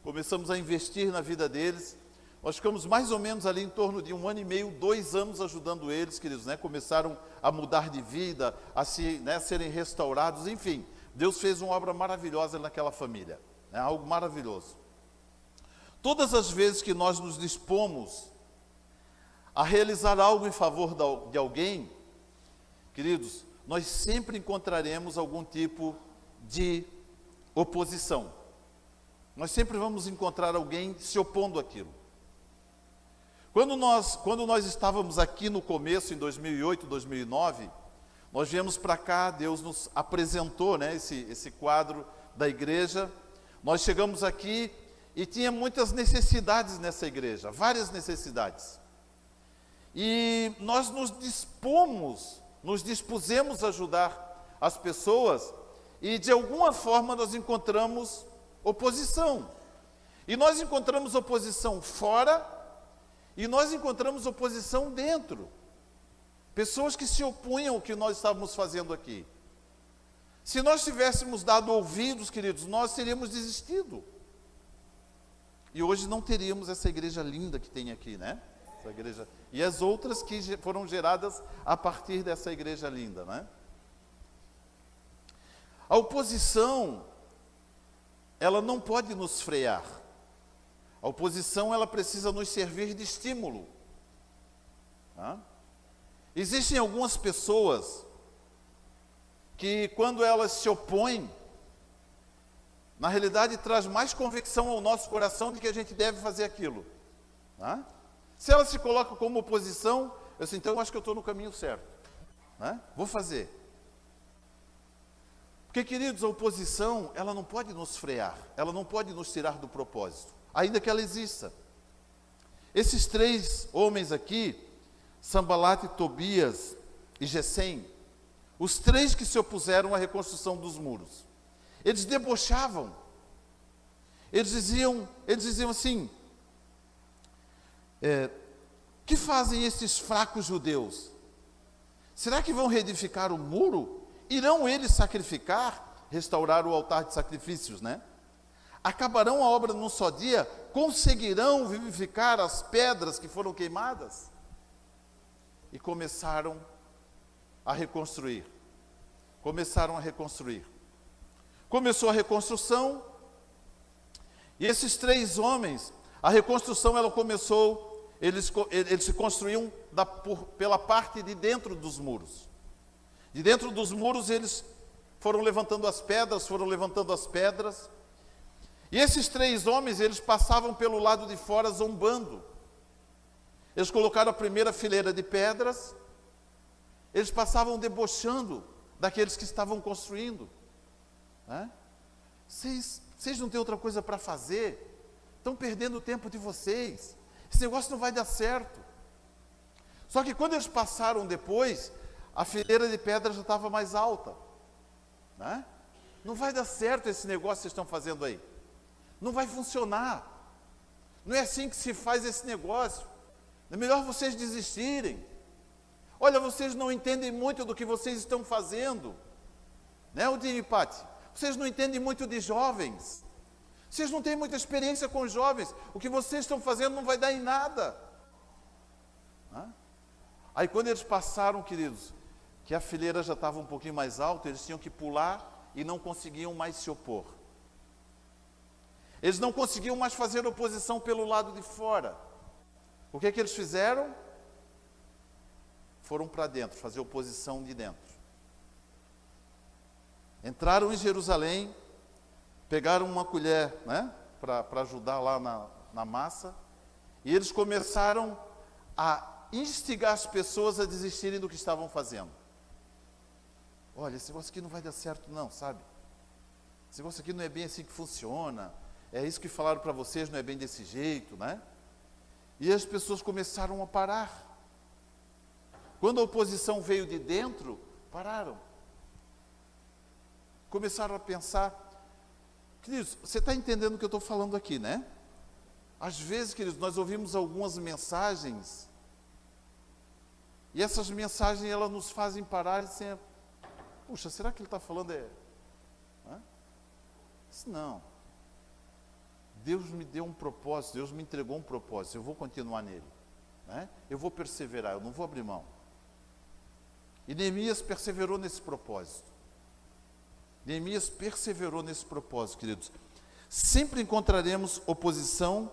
começamos a investir na vida deles. Nós ficamos mais ou menos ali em torno de 1 ano e meio, 2 anos ajudando eles, queridos, né? Começaram a mudar de vida, a serem restaurados, enfim. Deus fez uma obra maravilhosa naquela família, né? Algo maravilhoso. Todas as vezes que nós nos dispomos a realizar algo em favor de alguém, queridos, nós sempre encontraremos algum tipo de oposição. Nós sempre vamos encontrar alguém se opondo àquilo. Quando nós estávamos aqui no começo, em 2008, 2009, nós viemos para cá, Deus nos apresentou, né, esse quadro da igreja. Nós chegamos aqui e tinha muitas necessidades nessa igreja, várias necessidades. E nós nos dispusemos a ajudar as pessoas, e de alguma forma nós encontramos oposição. E nós encontramos oposição fora, e nós encontramos oposição dentro. Pessoas que se opunham ao que nós estávamos fazendo aqui. Se nós tivéssemos dado ouvidos, queridos, nós teríamos desistido. E hoje não teríamos essa igreja linda que tem aqui, né? Essa igreja. E as outras que foram geradas a partir dessa igreja linda, né? A oposição, ela não pode nos frear. A oposição, ela precisa nos servir de estímulo. Existem algumas pessoas que, quando elas se opõem, na realidade traz mais convicção ao nosso coração de que a gente deve fazer aquilo. Se ela se coloca como oposição, eu assim, então eu acho que eu estou no caminho certo. Vou fazer. Porque, queridos, a oposição, ela não pode nos frear, ela não pode nos tirar do propósito, ainda que ela exista. Esses 3 homens aqui, Sambalate, Tobias e Gesem, os 3 que se opuseram à reconstrução dos muros, eles debochavam, eles diziam assim: que fazem esses fracos judeus? Será que vão reedificar o muro? Irão eles sacrificar, restaurar o altar de sacrifícios, né? Acabarão a obra num só dia? Conseguirão vivificar as pedras que foram queimadas? e começaram a reconstruir. Começaram a reconstruir. Começou a reconstrução, e esses 3 homens, a reconstrução ela começou, eles se construíam pela parte de dentro dos muros. De dentro dos muros eles foram levantando as pedras, e esses 3 homens, eles passavam pelo lado de fora zombando. Eles colocaram a primeira fileira de pedras, eles passavam debochando daqueles que estavam construindo. Vocês não têm outra coisa para fazer? Estão perdendo o tempo de vocês. Esse negócio não vai dar certo. Só que quando eles passaram depois, a fileira de pedras já estava mais alta. Não vai dar certo esse negócio que vocês estão fazendo aí. Não vai funcionar. Não é assim que se faz esse negócio. É melhor vocês desistirem. Olha, vocês não entendem muito do que vocês estão fazendo. Né, Odinho e Pati? Vocês não entendem muito de jovens. Vocês não têm muita experiência com jovens. O que vocês estão fazendo não vai dar em nada. Aí quando eles passaram, queridos, que a fileira já estava um pouquinho mais alta, eles tinham que pular e não conseguiam mais se opor. Eles não conseguiam mais fazer oposição pelo lado de fora. O que eles fizeram? Foram para dentro, fazer oposição de dentro. Entraram em Jerusalém, pegaram uma colher, para ajudar lá na massa, e eles começaram a instigar as pessoas a desistirem do que estavam fazendo. Olha, esse negócio aqui não vai dar certo não, sabe? Esse negócio aqui não é bem assim que funciona, é isso que falaram para vocês, não é bem desse jeito, E as pessoas começaram a parar. Quando a oposição veio de dentro, pararam. Começaram a pensar. Queridos, você está entendendo o que eu estou falando aqui, né? Às vezes, queridos, nós ouvimos algumas mensagens, e essas mensagens, elas nos fazem parar e dizer, puxa, será que ele está falando Não. Deus me deu um propósito, Deus me entregou um propósito, eu vou continuar nele. Eu vou perseverar, eu não vou abrir mão. E Neemias perseverou nesse propósito. Neemias perseverou nesse propósito, queridos. Sempre encontraremos oposição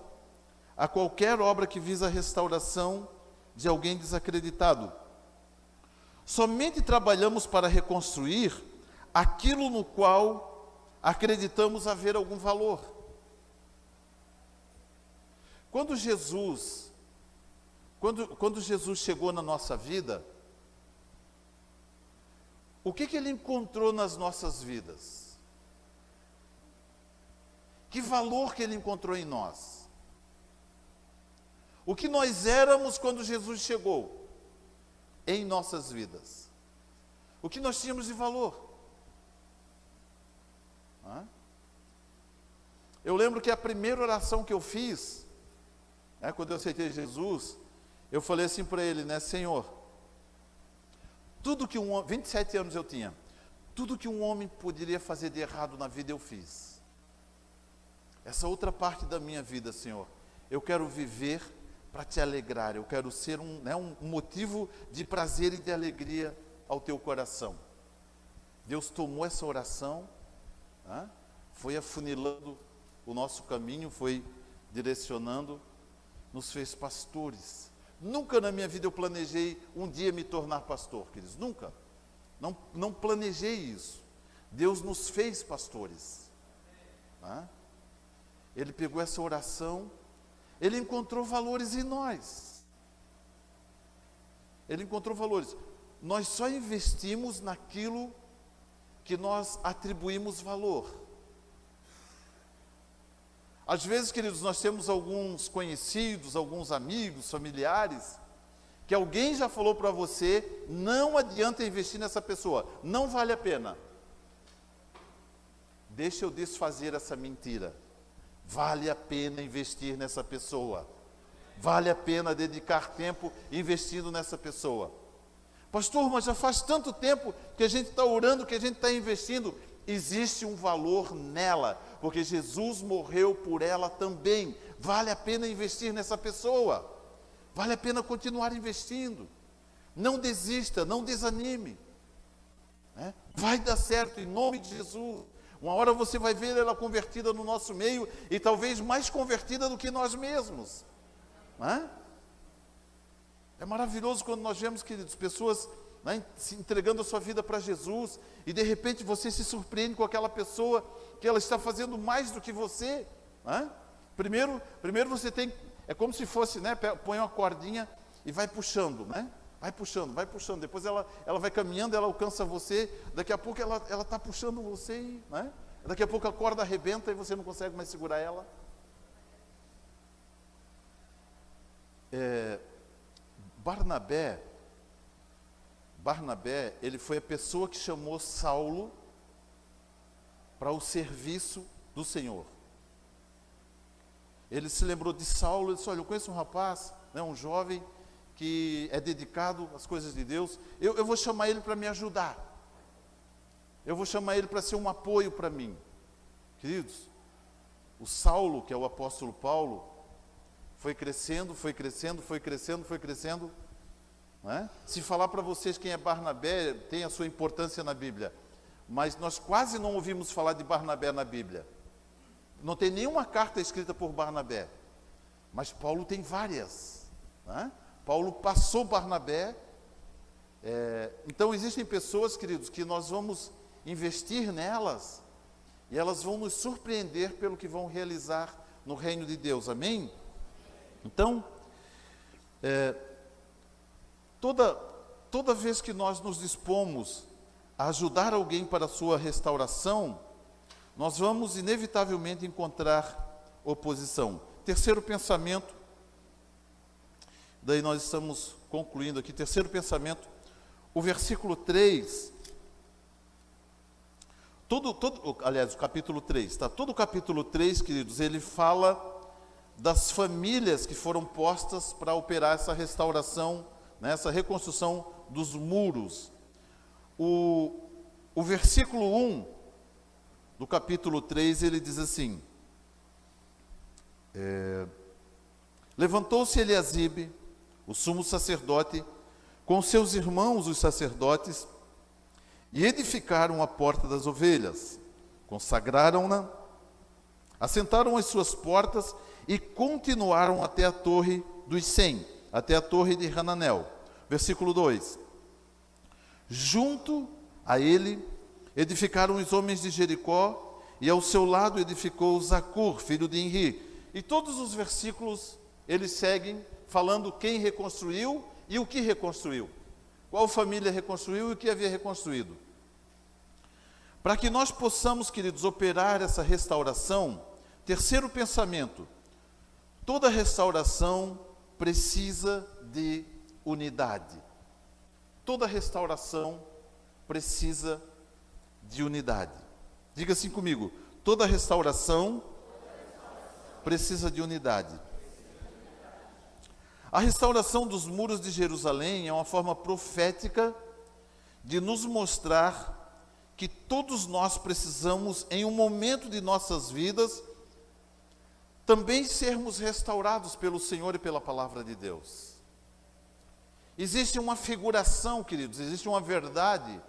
a qualquer obra que visa a restauração de alguém desacreditado. Somente trabalhamos para reconstruir aquilo no qual acreditamos haver algum valor. Quando Jesus chegou na nossa vida, o que ele encontrou nas nossas vidas? Que valor que ele encontrou em nós? O que nós éramos quando Jesus chegou em nossas vidas? O que nós tínhamos de valor? Eu lembro que a primeira oração que eu fiz, quando eu aceitei Jesus, eu falei assim para ele, Senhor, tudo que 27 anos eu tinha, tudo que um homem poderia fazer de errado na vida eu fiz. Essa outra parte da minha vida, Senhor, eu quero viver para te alegrar, eu quero ser um motivo de prazer e de alegria ao teu coração. Deus tomou essa oração, foi afunilando o nosso caminho, foi direcionando, nos fez pastores. Nunca na minha vida eu planejei um dia me tornar pastor, queridos, nunca. Não planejei isso. Deus nos fez pastores. Ele pegou essa oração, ele encontrou valores em nós. Ele encontrou valores. Nós só investimos naquilo que nós atribuímos valor. Às vezes, queridos, nós temos alguns conhecidos, alguns amigos, familiares, que alguém já falou para você, não adianta investir nessa pessoa, não vale a pena. Deixa eu desfazer essa mentira. Vale a pena investir nessa pessoa. Vale a pena dedicar tempo investindo nessa pessoa. Pastor, mas já faz tanto tempo que a gente está orando, que a gente está investindo. Existe um valor nela, porque Jesus morreu por ela também. Vale a pena investir nessa pessoa. Vale a pena continuar investindo. Não desista, não desanime. Né? Vai dar certo em nome de Jesus. Uma hora você vai ver ela convertida no nosso meio e talvez mais convertida do que nós mesmos. Né? É maravilhoso quando nós vemos, queridos, pessoas, né, se entregando a sua vida para Jesus e de repente você se surpreende com aquela pessoa que ela está fazendo mais do que você. Né? Primeiro você tem, é como se fosse, né, põe uma cordinha e vai puxando, né? Vai puxando, depois ela vai caminhando, ela alcança você, daqui a pouco ela está puxando você, né? Daqui a pouco a corda arrebenta e você não consegue mais segurar ela. Barnabé, ele foi a pessoa que chamou Saulo para o serviço do Senhor. Ele se lembrou de Saulo e disse: olha, eu conheço um rapaz, né, um jovem, que é dedicado às coisas de Deus, eu vou chamar ele para me ajudar. Eu vou chamar ele para ser um apoio para mim. Queridos, o Saulo, que é o apóstolo Paulo, foi crescendo. Né? Se falar para vocês quem é Barnabé, tem a sua importância na Bíblia. Mas nós quase não ouvimos falar de Barnabé na Bíblia. Não tem nenhuma carta escrita por Barnabé. Mas Paulo tem várias. Né? Paulo passou Barnabé. Então existem pessoas, queridos, que nós vamos investir nelas e elas vão nos surpreender pelo que vão realizar no reino de Deus. Amém? Então, toda vez que nós nos dispomos a ajudar alguém para a sua restauração, nós vamos inevitavelmente encontrar oposição. Terceiro pensamento, daí nós estamos concluindo aqui, terceiro pensamento, o versículo 3, aliás, o capítulo 3, tá? Todo o capítulo 3, queridos, ele fala das famílias que foram postas para operar essa restauração, né, essa reconstrução dos muros. O versículo 1 do capítulo 3, ele diz assim: levantou-se Eliasibe, o sumo sacerdote, com seus irmãos os sacerdotes, e edificaram a porta das ovelhas, consagraram-na, assentaram as suas portas e continuaram até a torre dos 100, até a torre de Hananel. Versículo 2. Junto a ele edificaram os homens de Jericó, e ao seu lado edificou Zacur, filho de Enri. E todos os versículos, eles seguem falando quem reconstruiu e o que reconstruiu. Qual família reconstruiu e o que havia reconstruído. Para que nós possamos, queridos, operar essa restauração, terceiro pensamento, toda restauração precisa de unidade. Toda restauração precisa de unidade. Diga assim comigo: toda restauração precisa de unidade. A restauração dos muros de Jerusalém é uma forma profética de nos mostrar que todos nós precisamos, em um momento de nossas vidas, também sermos restaurados pelo Senhor e pela palavra de Deus. Existe uma figuração, queridos, existe uma verdade,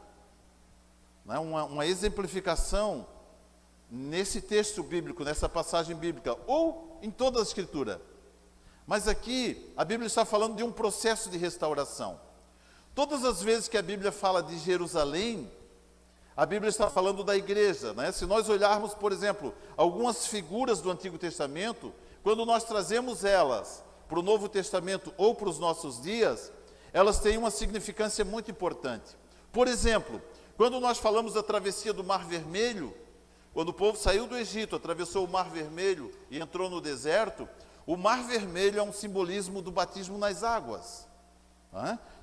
né, uma exemplificação nesse texto bíblico, nessa passagem bíblica, ou em toda a Escritura. Mas aqui, a Bíblia está falando de um processo de restauração. Todas as vezes que a Bíblia fala de Jerusalém, a Bíblia está falando da igreja, né? Se nós olharmos, por exemplo, algumas figuras do Antigo Testamento, quando nós trazemos elas para o Novo Testamento ou para os nossos dias, elas têm uma significância muito importante. Por exemplo, quando nós falamos da travessia do Mar Vermelho, quando o povo saiu do Egito, atravessou o Mar Vermelho e entrou no deserto, o Mar Vermelho é um simbolismo do batismo nas águas.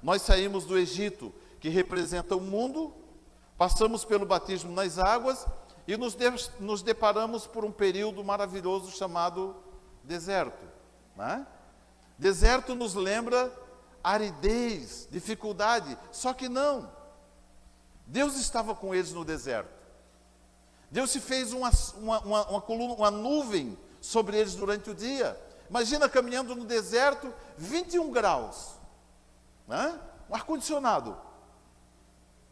Nós saímos do Egito, que representa o mundo, passamos pelo batismo nas águas e nos deparamos por um período maravilhoso chamado deserto. Deserto nos lembra aridez, dificuldade, só que não. Deus estava com eles no deserto. Deus se fez uma coluna, uma nuvem sobre eles durante o dia. Imagina caminhando no deserto, 21 graus. Um ar-condicionado.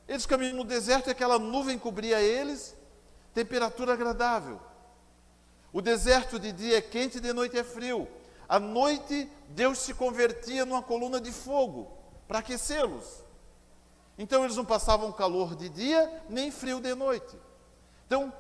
Eles caminham no deserto e aquela nuvem cobria eles, temperatura agradável. O deserto de dia é quente e de noite é frio. À noite, Deus se convertia numa coluna de fogo para aquecê-los. Então, eles não passavam calor de dia, nem frio de noite. Então,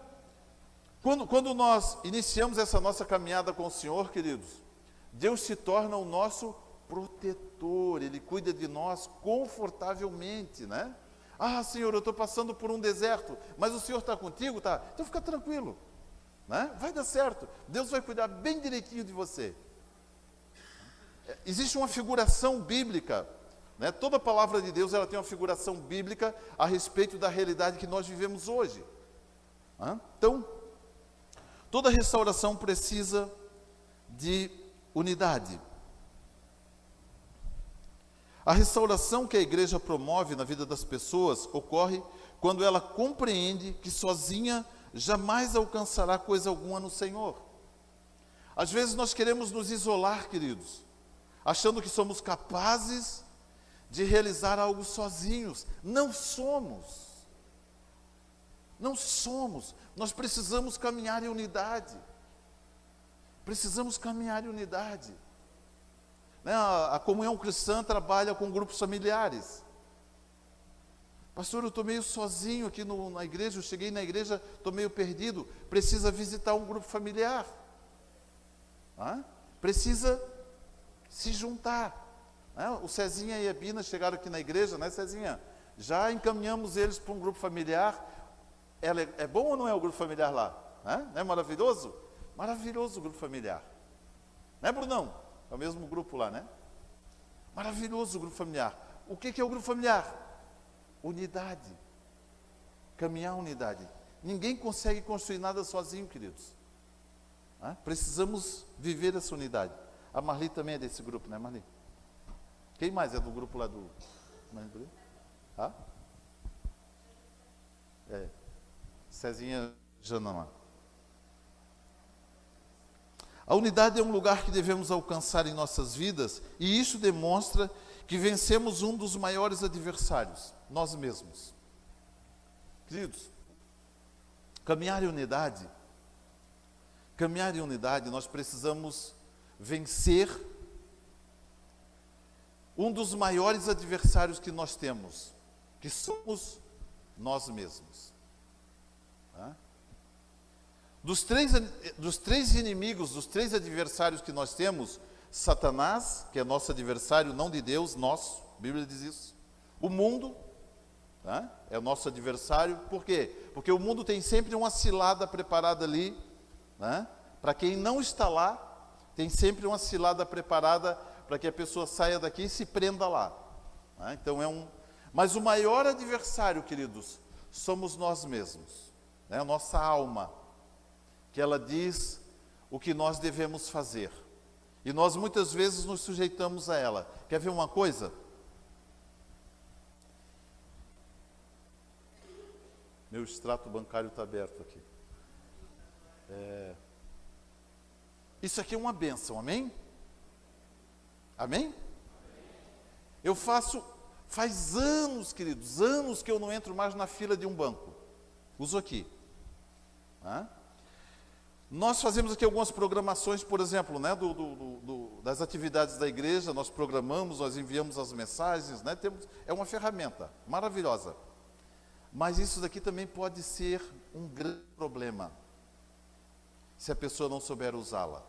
quando nós iniciamos essa nossa caminhada com o Senhor, queridos, Deus se torna o nosso protetor, Ele cuida de nós confortavelmente, né? Ah, Senhor, eu estou passando por um deserto, mas o Senhor está contigo, tá? Então fica tranquilo, né? Vai dar certo, Deus vai cuidar bem direitinho de você. Existe uma figuração bíblica, né? Toda a palavra de Deus ela tem uma figuração bíblica a respeito da realidade que nós vivemos hoje. Então, toda restauração precisa de unidade. A restauração que a igreja promove na vida das pessoas ocorre quando ela compreende que sozinha jamais alcançará coisa alguma no Senhor. Às vezes nós queremos nos isolar, queridos, achando que somos capazes de realizar algo sozinhos. Não somos. Não somos. Nós precisamos caminhar em unidade. Precisamos caminhar em unidade. A comunhão cristã trabalha com grupos familiares. Pastor, eu estou meio sozinho aqui na igreja, eu cheguei na igreja, estou meio perdido. Precisa visitar um grupo familiar. Precisa se juntar. O Cezinha e a Bina chegaram aqui na igreja, né, Cezinha? Já encaminhamos eles para um grupo familiar. É bom ou não é o grupo familiar lá? Não é maravilhoso? Maravilhoso o grupo familiar. Não é, Brunão? É o mesmo grupo lá, né? Maravilhoso o grupo familiar. O que é o grupo familiar? Unidade. Caminhar unidade. Ninguém consegue construir nada sozinho, queridos. Precisamos viver essa unidade. A Marli também é desse grupo, né, Marli? Quem mais é do grupo lá do... Cezinha Janamá. A unidade é um lugar que devemos alcançar em nossas vidas, e isso demonstra que vencemos um dos maiores adversários, nós mesmos. Queridos, caminhar em unidade, nós precisamos vencer um dos maiores adversários que nós temos, que somos nós mesmos. Dos três inimigos, dos três adversários que nós temos, Satanás, que é nosso adversário, não de Deus, nosso, a Bíblia diz isso. O mundo, é o nosso adversário. Por quê? Porque o mundo tem sempre uma cilada preparada ali, para quem não está lá, tem sempre uma cilada preparada para que a pessoa saia daqui e se prenda lá. Então mas o maior adversário, queridos, somos nós mesmos, a nossa alma, que ela diz o que nós devemos fazer. E nós muitas vezes nos sujeitamos a ela. Quer ver uma coisa? Meu extrato bancário está aberto aqui. Isso aqui é uma bênção, amém? Amém? Eu faz anos, queridos, anos que eu não entro mais na fila de um banco. Uso aqui. Nós fazemos aqui algumas programações, por exemplo, né, das atividades da igreja, nós programamos, nós enviamos as mensagens, né, é uma ferramenta maravilhosa. Mas isso daqui também pode ser um grande problema, se a pessoa não souber usá-la.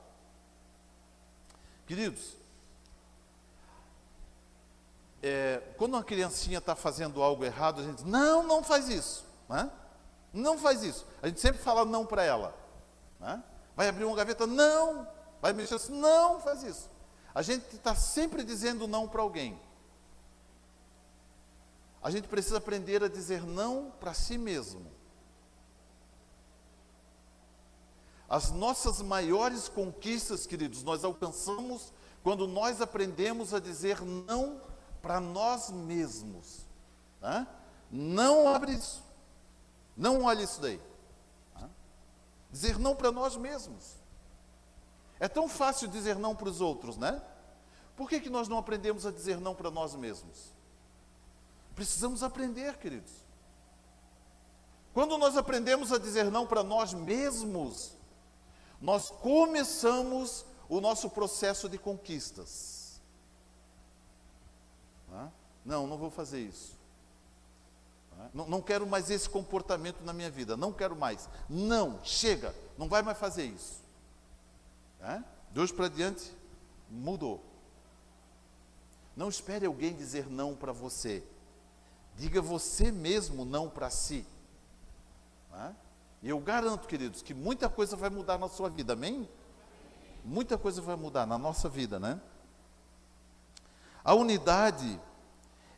Queridos, quando uma criancinha está fazendo algo errado, a gente diz, não faz isso, não faz isso. A gente sempre fala não para ela. Vai abrir uma gaveta, não. Vai mexer assim, não faz isso. A gente está sempre dizendo não para alguém. A gente precisa aprender a dizer não para si mesmo. As nossas maiores conquistas, queridos, nós alcançamos quando nós aprendemos a dizer não para nós mesmos. Não abre isso. Não olhe isso daí. Dizer não para nós mesmos. É tão fácil dizer não para os outros, né? Por que nós não aprendemos a dizer não para nós mesmos? Precisamos aprender, queridos. Quando nós aprendemos a dizer não para nós mesmos, nós começamos o nosso processo de conquistas. Não vou fazer isso. Não quero mais esse comportamento na minha vida. Não quero mais. Não, chega. Não vai mais fazer isso. De hoje para diante, mudou. Não espere alguém dizer não para você. Diga você mesmo não para si. E eu garanto, queridos, que muita coisa vai mudar na sua vida, amém? Muita coisa vai mudar na nossa vida, né? A unidade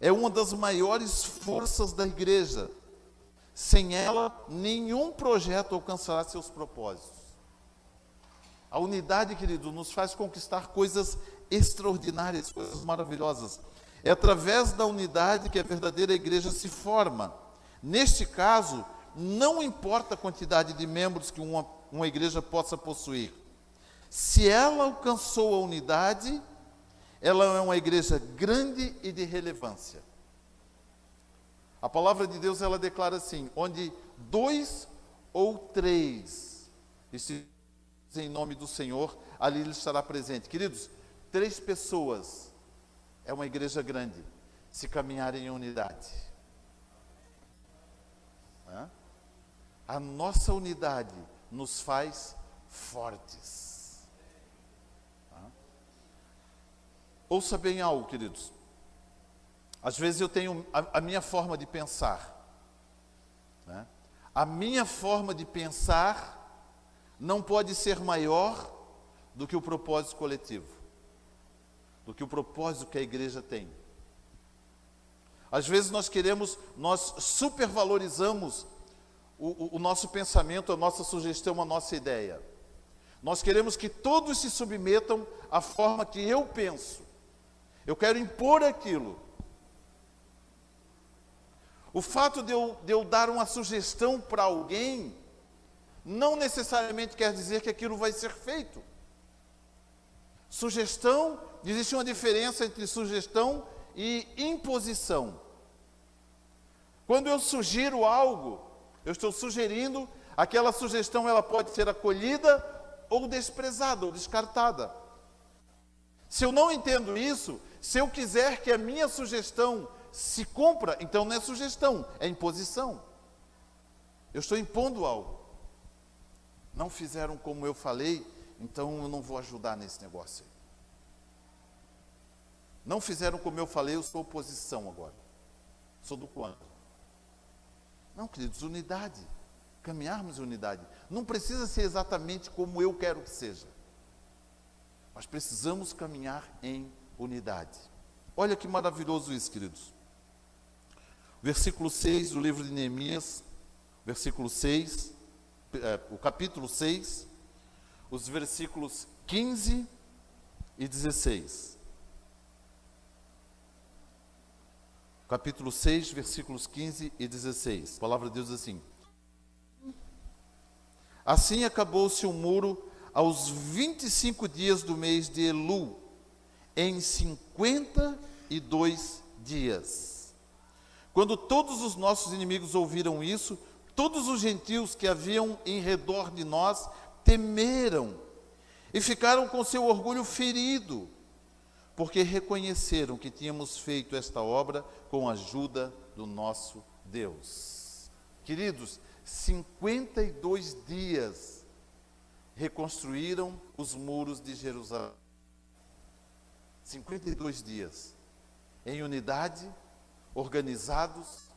é uma das maiores forças da igreja. Sem ela, nenhum projeto alcançará seus propósitos. A unidade, querido, nos faz conquistar coisas extraordinárias, coisas maravilhosas. É através da unidade que a verdadeira igreja se forma. Neste caso, não importa a quantidade de membros que uma igreja possa possuir. Se ela alcançou a unidade, ela é uma igreja grande e de relevância. A palavra de Deus, ela declara assim: onde 2 ou 3 estiverem em nome do Senhor, ali Ele estará presente. Queridos, 3 pessoas é uma igreja grande, se caminharem em unidade. A nossa unidade nos faz fortes. Ouça bem algo, queridos. Às vezes eu tenho a minha forma de pensar. A minha forma de pensar não pode ser maior do que o propósito coletivo, do que o propósito que a igreja tem. Às vezes nós supervalorizamos o nosso pensamento, a nossa sugestão, a nossa ideia. Nós queremos que todos se submetam à forma que eu penso. Eu quero impor aquilo. O fato de eu dar uma sugestão para alguém, não necessariamente quer dizer que aquilo vai ser feito. Sugestão, existe uma diferença entre sugestão e imposição. Quando eu sugiro algo, eu estou sugerindo, aquela sugestão ela pode ser acolhida ou desprezada, ou descartada. Se eu não entendo isso, se eu quiser que a minha sugestão se cumpra, então não é sugestão, é imposição. Eu estou impondo algo. Não fizeram como eu falei, então eu não vou ajudar nesse negócio aí. Não fizeram como eu falei, eu sou oposição agora. Sou do quanto? Não, queridos, unidade. Caminharmos em unidade. Não precisa ser exatamente como eu quero que seja. Mas precisamos caminhar em unidade. Olha que maravilhoso isso, queridos. Versículo 6 do livro de Neemias, versículo 6, o capítulo 6, os versículos 15 e 16. Capítulo 6, versículos 15 e 16. A palavra de Deus diz assim: assim acabou-se o muro aos 25 dias do mês de Elu, em 52 dias. Quando todos os nossos inimigos ouviram isso, todos os gentios que haviam em redor de nós temeram e ficaram com seu orgulho ferido, porque reconheceram que tínhamos feito esta obra com a ajuda do nosso Deus. Queridos, 52 dias reconstruíram os muros de Jerusalém. 52 dias, em unidade, organizados,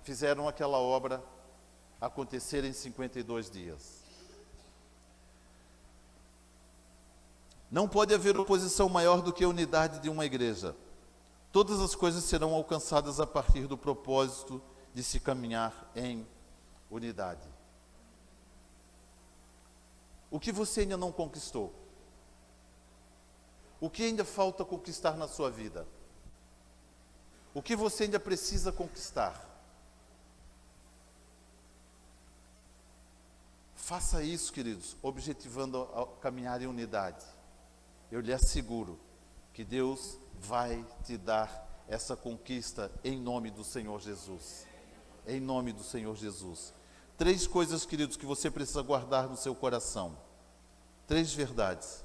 fizeram aquela obra acontecer em 52 dias. Não pode haver oposição maior do que a unidade de uma igreja. Todas as coisas serão alcançadas a partir do propósito de se caminhar em unidade. O que você ainda não conquistou? O que ainda falta conquistar na sua vida? O que você ainda precisa conquistar? Faça isso, queridos, objetivando a caminhar em unidade. Eu lhe asseguro que Deus vai te dar essa conquista em nome do Senhor Jesus. Em nome do Senhor Jesus. 3 coisas, queridos, que você precisa guardar no seu coração. 3 verdades.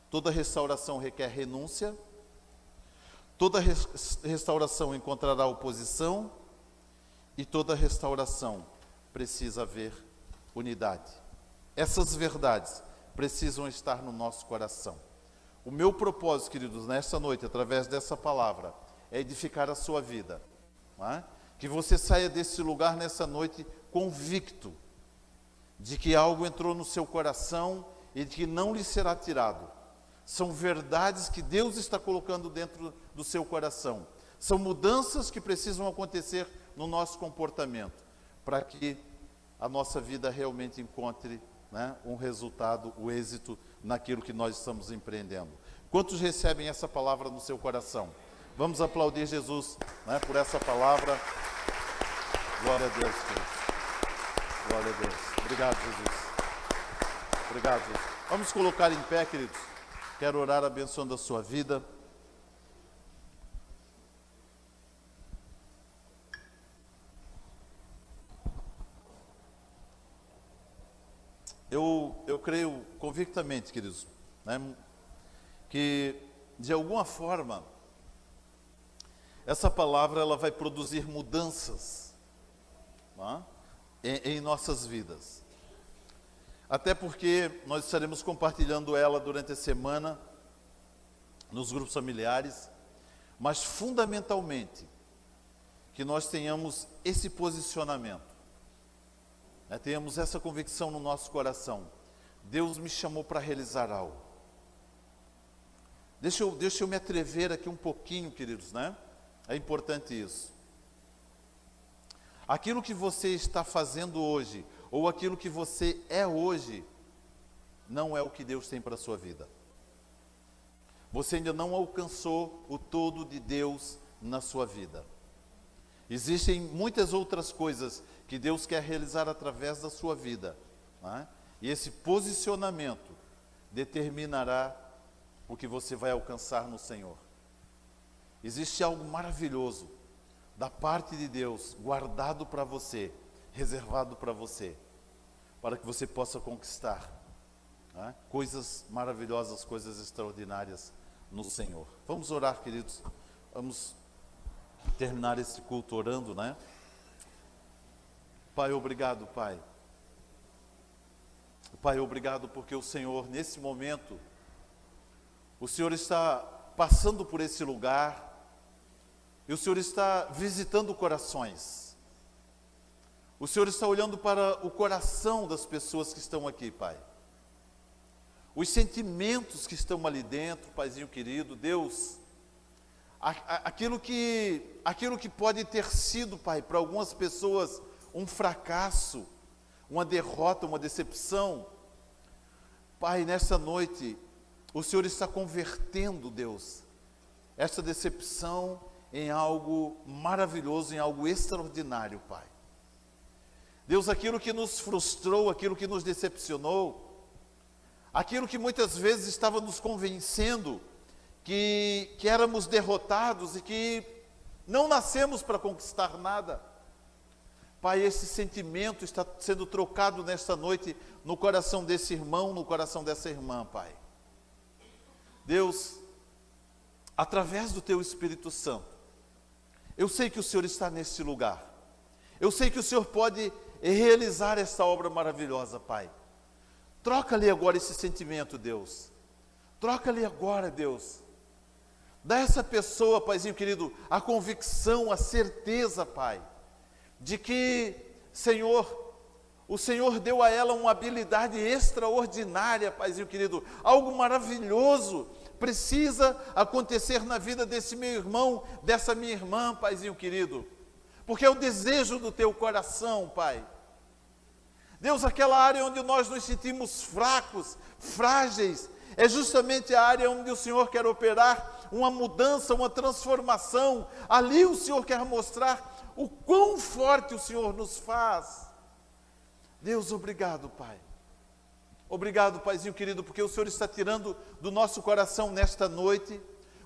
Toda restauração requer renúncia. Toda restauração encontrará oposição. E toda restauração precisa haver unidade. Essas verdades precisam estar no nosso coração. O meu propósito, queridos, nesta noite, através dessa palavra, é edificar a sua vida. Não é? Que você saia desse lugar nessa noite convicto de que algo entrou no seu coração e de que não lhe será tirado. São verdades que Deus está colocando dentro do seu coração. São mudanças que precisam acontecer no nosso comportamento, para que a nossa vida realmente encontre, né, um resultado, o êxito naquilo que nós estamos empreendendo. Quantos recebem essa palavra no seu coração? Vamos aplaudir Jesus, né, por essa palavra. Glória a Deus, queridos. Glória a Deus. Obrigado, Jesus. Obrigado, Jesus. Vamos colocar em pé, queridos. Quero orar abençoando a sua vida. Eu creio convictamente, queridos, né, que de alguma forma essa palavra ela vai produzir mudanças, né, em nossas vidas. Até porque nós estaremos compartilhando ela durante a semana nos grupos familiares, mas fundamentalmente que nós tenhamos esse posicionamento. Tenhamos essa convicção no nosso coração. Deus me chamou para realizar algo. Deixa eu me atrever aqui um pouquinho, queridos, né? É importante isso. Aquilo que você está fazendo hoje, ou aquilo que você é hoje, não é o que Deus tem para a sua vida. Você ainda não alcançou o todo de Deus na sua vida. Existem muitas outras coisas que Deus quer realizar através da sua vida, né? E esse posicionamento determinará o que você vai alcançar no Senhor. Existe algo maravilhoso da parte de Deus, guardado para você, reservado para você, para que você possa conquistar, né, coisas maravilhosas, coisas extraordinárias no Senhor. Vamos orar, queridos. Vamos terminar esse culto orando, né? Pai, obrigado, Pai. Pai, obrigado porque o Senhor, nesse momento, o Senhor está passando por esse lugar e o Senhor está visitando corações. O Senhor está olhando para o coração das pessoas que estão aqui, Pai. Os sentimentos que estão ali dentro, Paizinho querido, Deus, aquilo que pode ter sido, Pai, para algumas pessoas um fracasso, uma derrota, uma decepção. Pai, nessa noite, o Senhor está convertendo, Deus, essa decepção em algo maravilhoso, em algo extraordinário, Pai. Deus, aquilo que nos frustrou, aquilo que nos decepcionou, aquilo que muitas vezes estava nos convencendo que éramos derrotados e que não nascemos para conquistar nada. Pai, esse sentimento está sendo trocado nesta noite no coração desse irmão, no coração dessa irmã, Pai. Deus, através do Teu Espírito Santo, eu sei que o Senhor está nesse lugar. Eu sei que o Senhor pode realizar essa obra maravilhosa, Pai. Troca-lhe agora esse sentimento, Deus. Troca-lhe agora, Deus. Dá a essa pessoa, Paizinho querido, a convicção, a certeza, Pai, de que, Senhor, o Senhor deu a ela uma habilidade extraordinária, Paizinho querido, algo maravilhoso precisa acontecer na vida desse meu irmão, dessa minha irmã, Paizinho querido, porque é o desejo do Teu coração, Pai. Deus, aquela área onde nós nos sentimos fracos, frágeis, é justamente a área onde o Senhor quer operar uma mudança, uma transformação. Ali o Senhor quer mostrar o quão forte o Senhor nos faz. Deus, obrigado, Pai. Obrigado, Paizinho querido, porque o Senhor está tirando do nosso coração nesta noite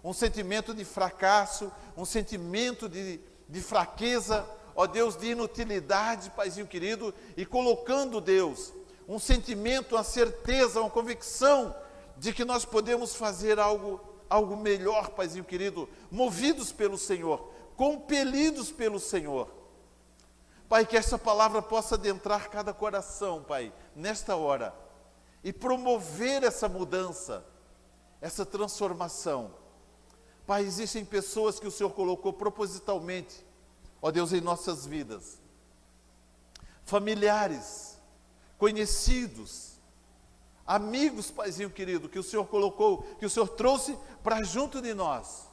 um sentimento de fracasso, um sentimento de fraqueza, ó Deus, de inutilidade, Paizinho querido, e colocando, Deus, um sentimento, uma certeza, uma convicção de que nós podemos fazer algo melhor, Paizinho querido, movidos pelo Senhor, compelidos pelo Senhor. Pai, que essa palavra possa adentrar cada coração, Pai, nesta hora, e promover essa mudança, essa transformação. Pai, existem pessoas que o Senhor colocou propositalmente, ó Deus, em nossas vidas. Familiares, conhecidos, amigos, Paizinho querido, que o Senhor colocou, que o Senhor trouxe para junto de nós,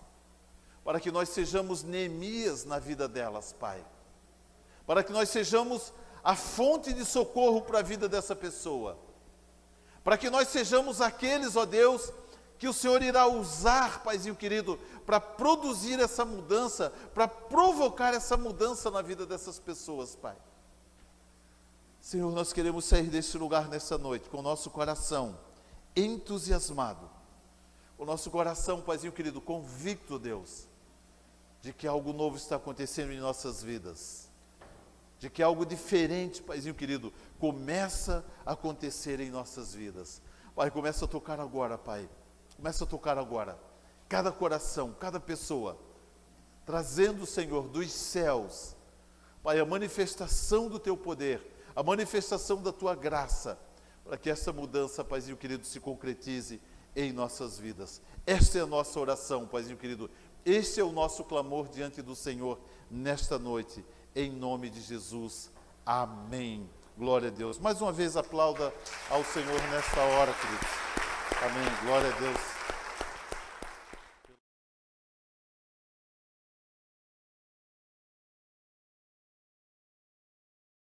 para que nós sejamos Neemias na vida delas, Pai. Para que nós sejamos a fonte de socorro para a vida dessa pessoa. Para que nós sejamos aqueles, ó Deus, que o Senhor irá usar, Paizinho querido, para produzir essa mudança, para provocar essa mudança na vida dessas pessoas, Pai. Senhor, nós queremos sair deste lugar nessa noite, com o nosso coração entusiasmado, o nosso coração, Paizinho querido, convicto, Deus, de que algo novo está acontecendo em nossas vidas, de que algo diferente, Paizinho querido, começa a acontecer em nossas vidas. Pai, começa a tocar agora, Pai, começa a tocar agora, cada coração, cada pessoa, trazendo, Senhor, dos céus, Pai, a manifestação do Teu poder, a manifestação da Tua graça, para que essa mudança, Paizinho querido, se concretize em nossas vidas. Esta é a nossa oração, Paizinho querido, este é o nosso clamor diante do Senhor nesta noite, em nome de Jesus. Amém. Glória a Deus. Mais uma vez aplauda ao Senhor nesta hora, queridos. Amém. Glória a Deus.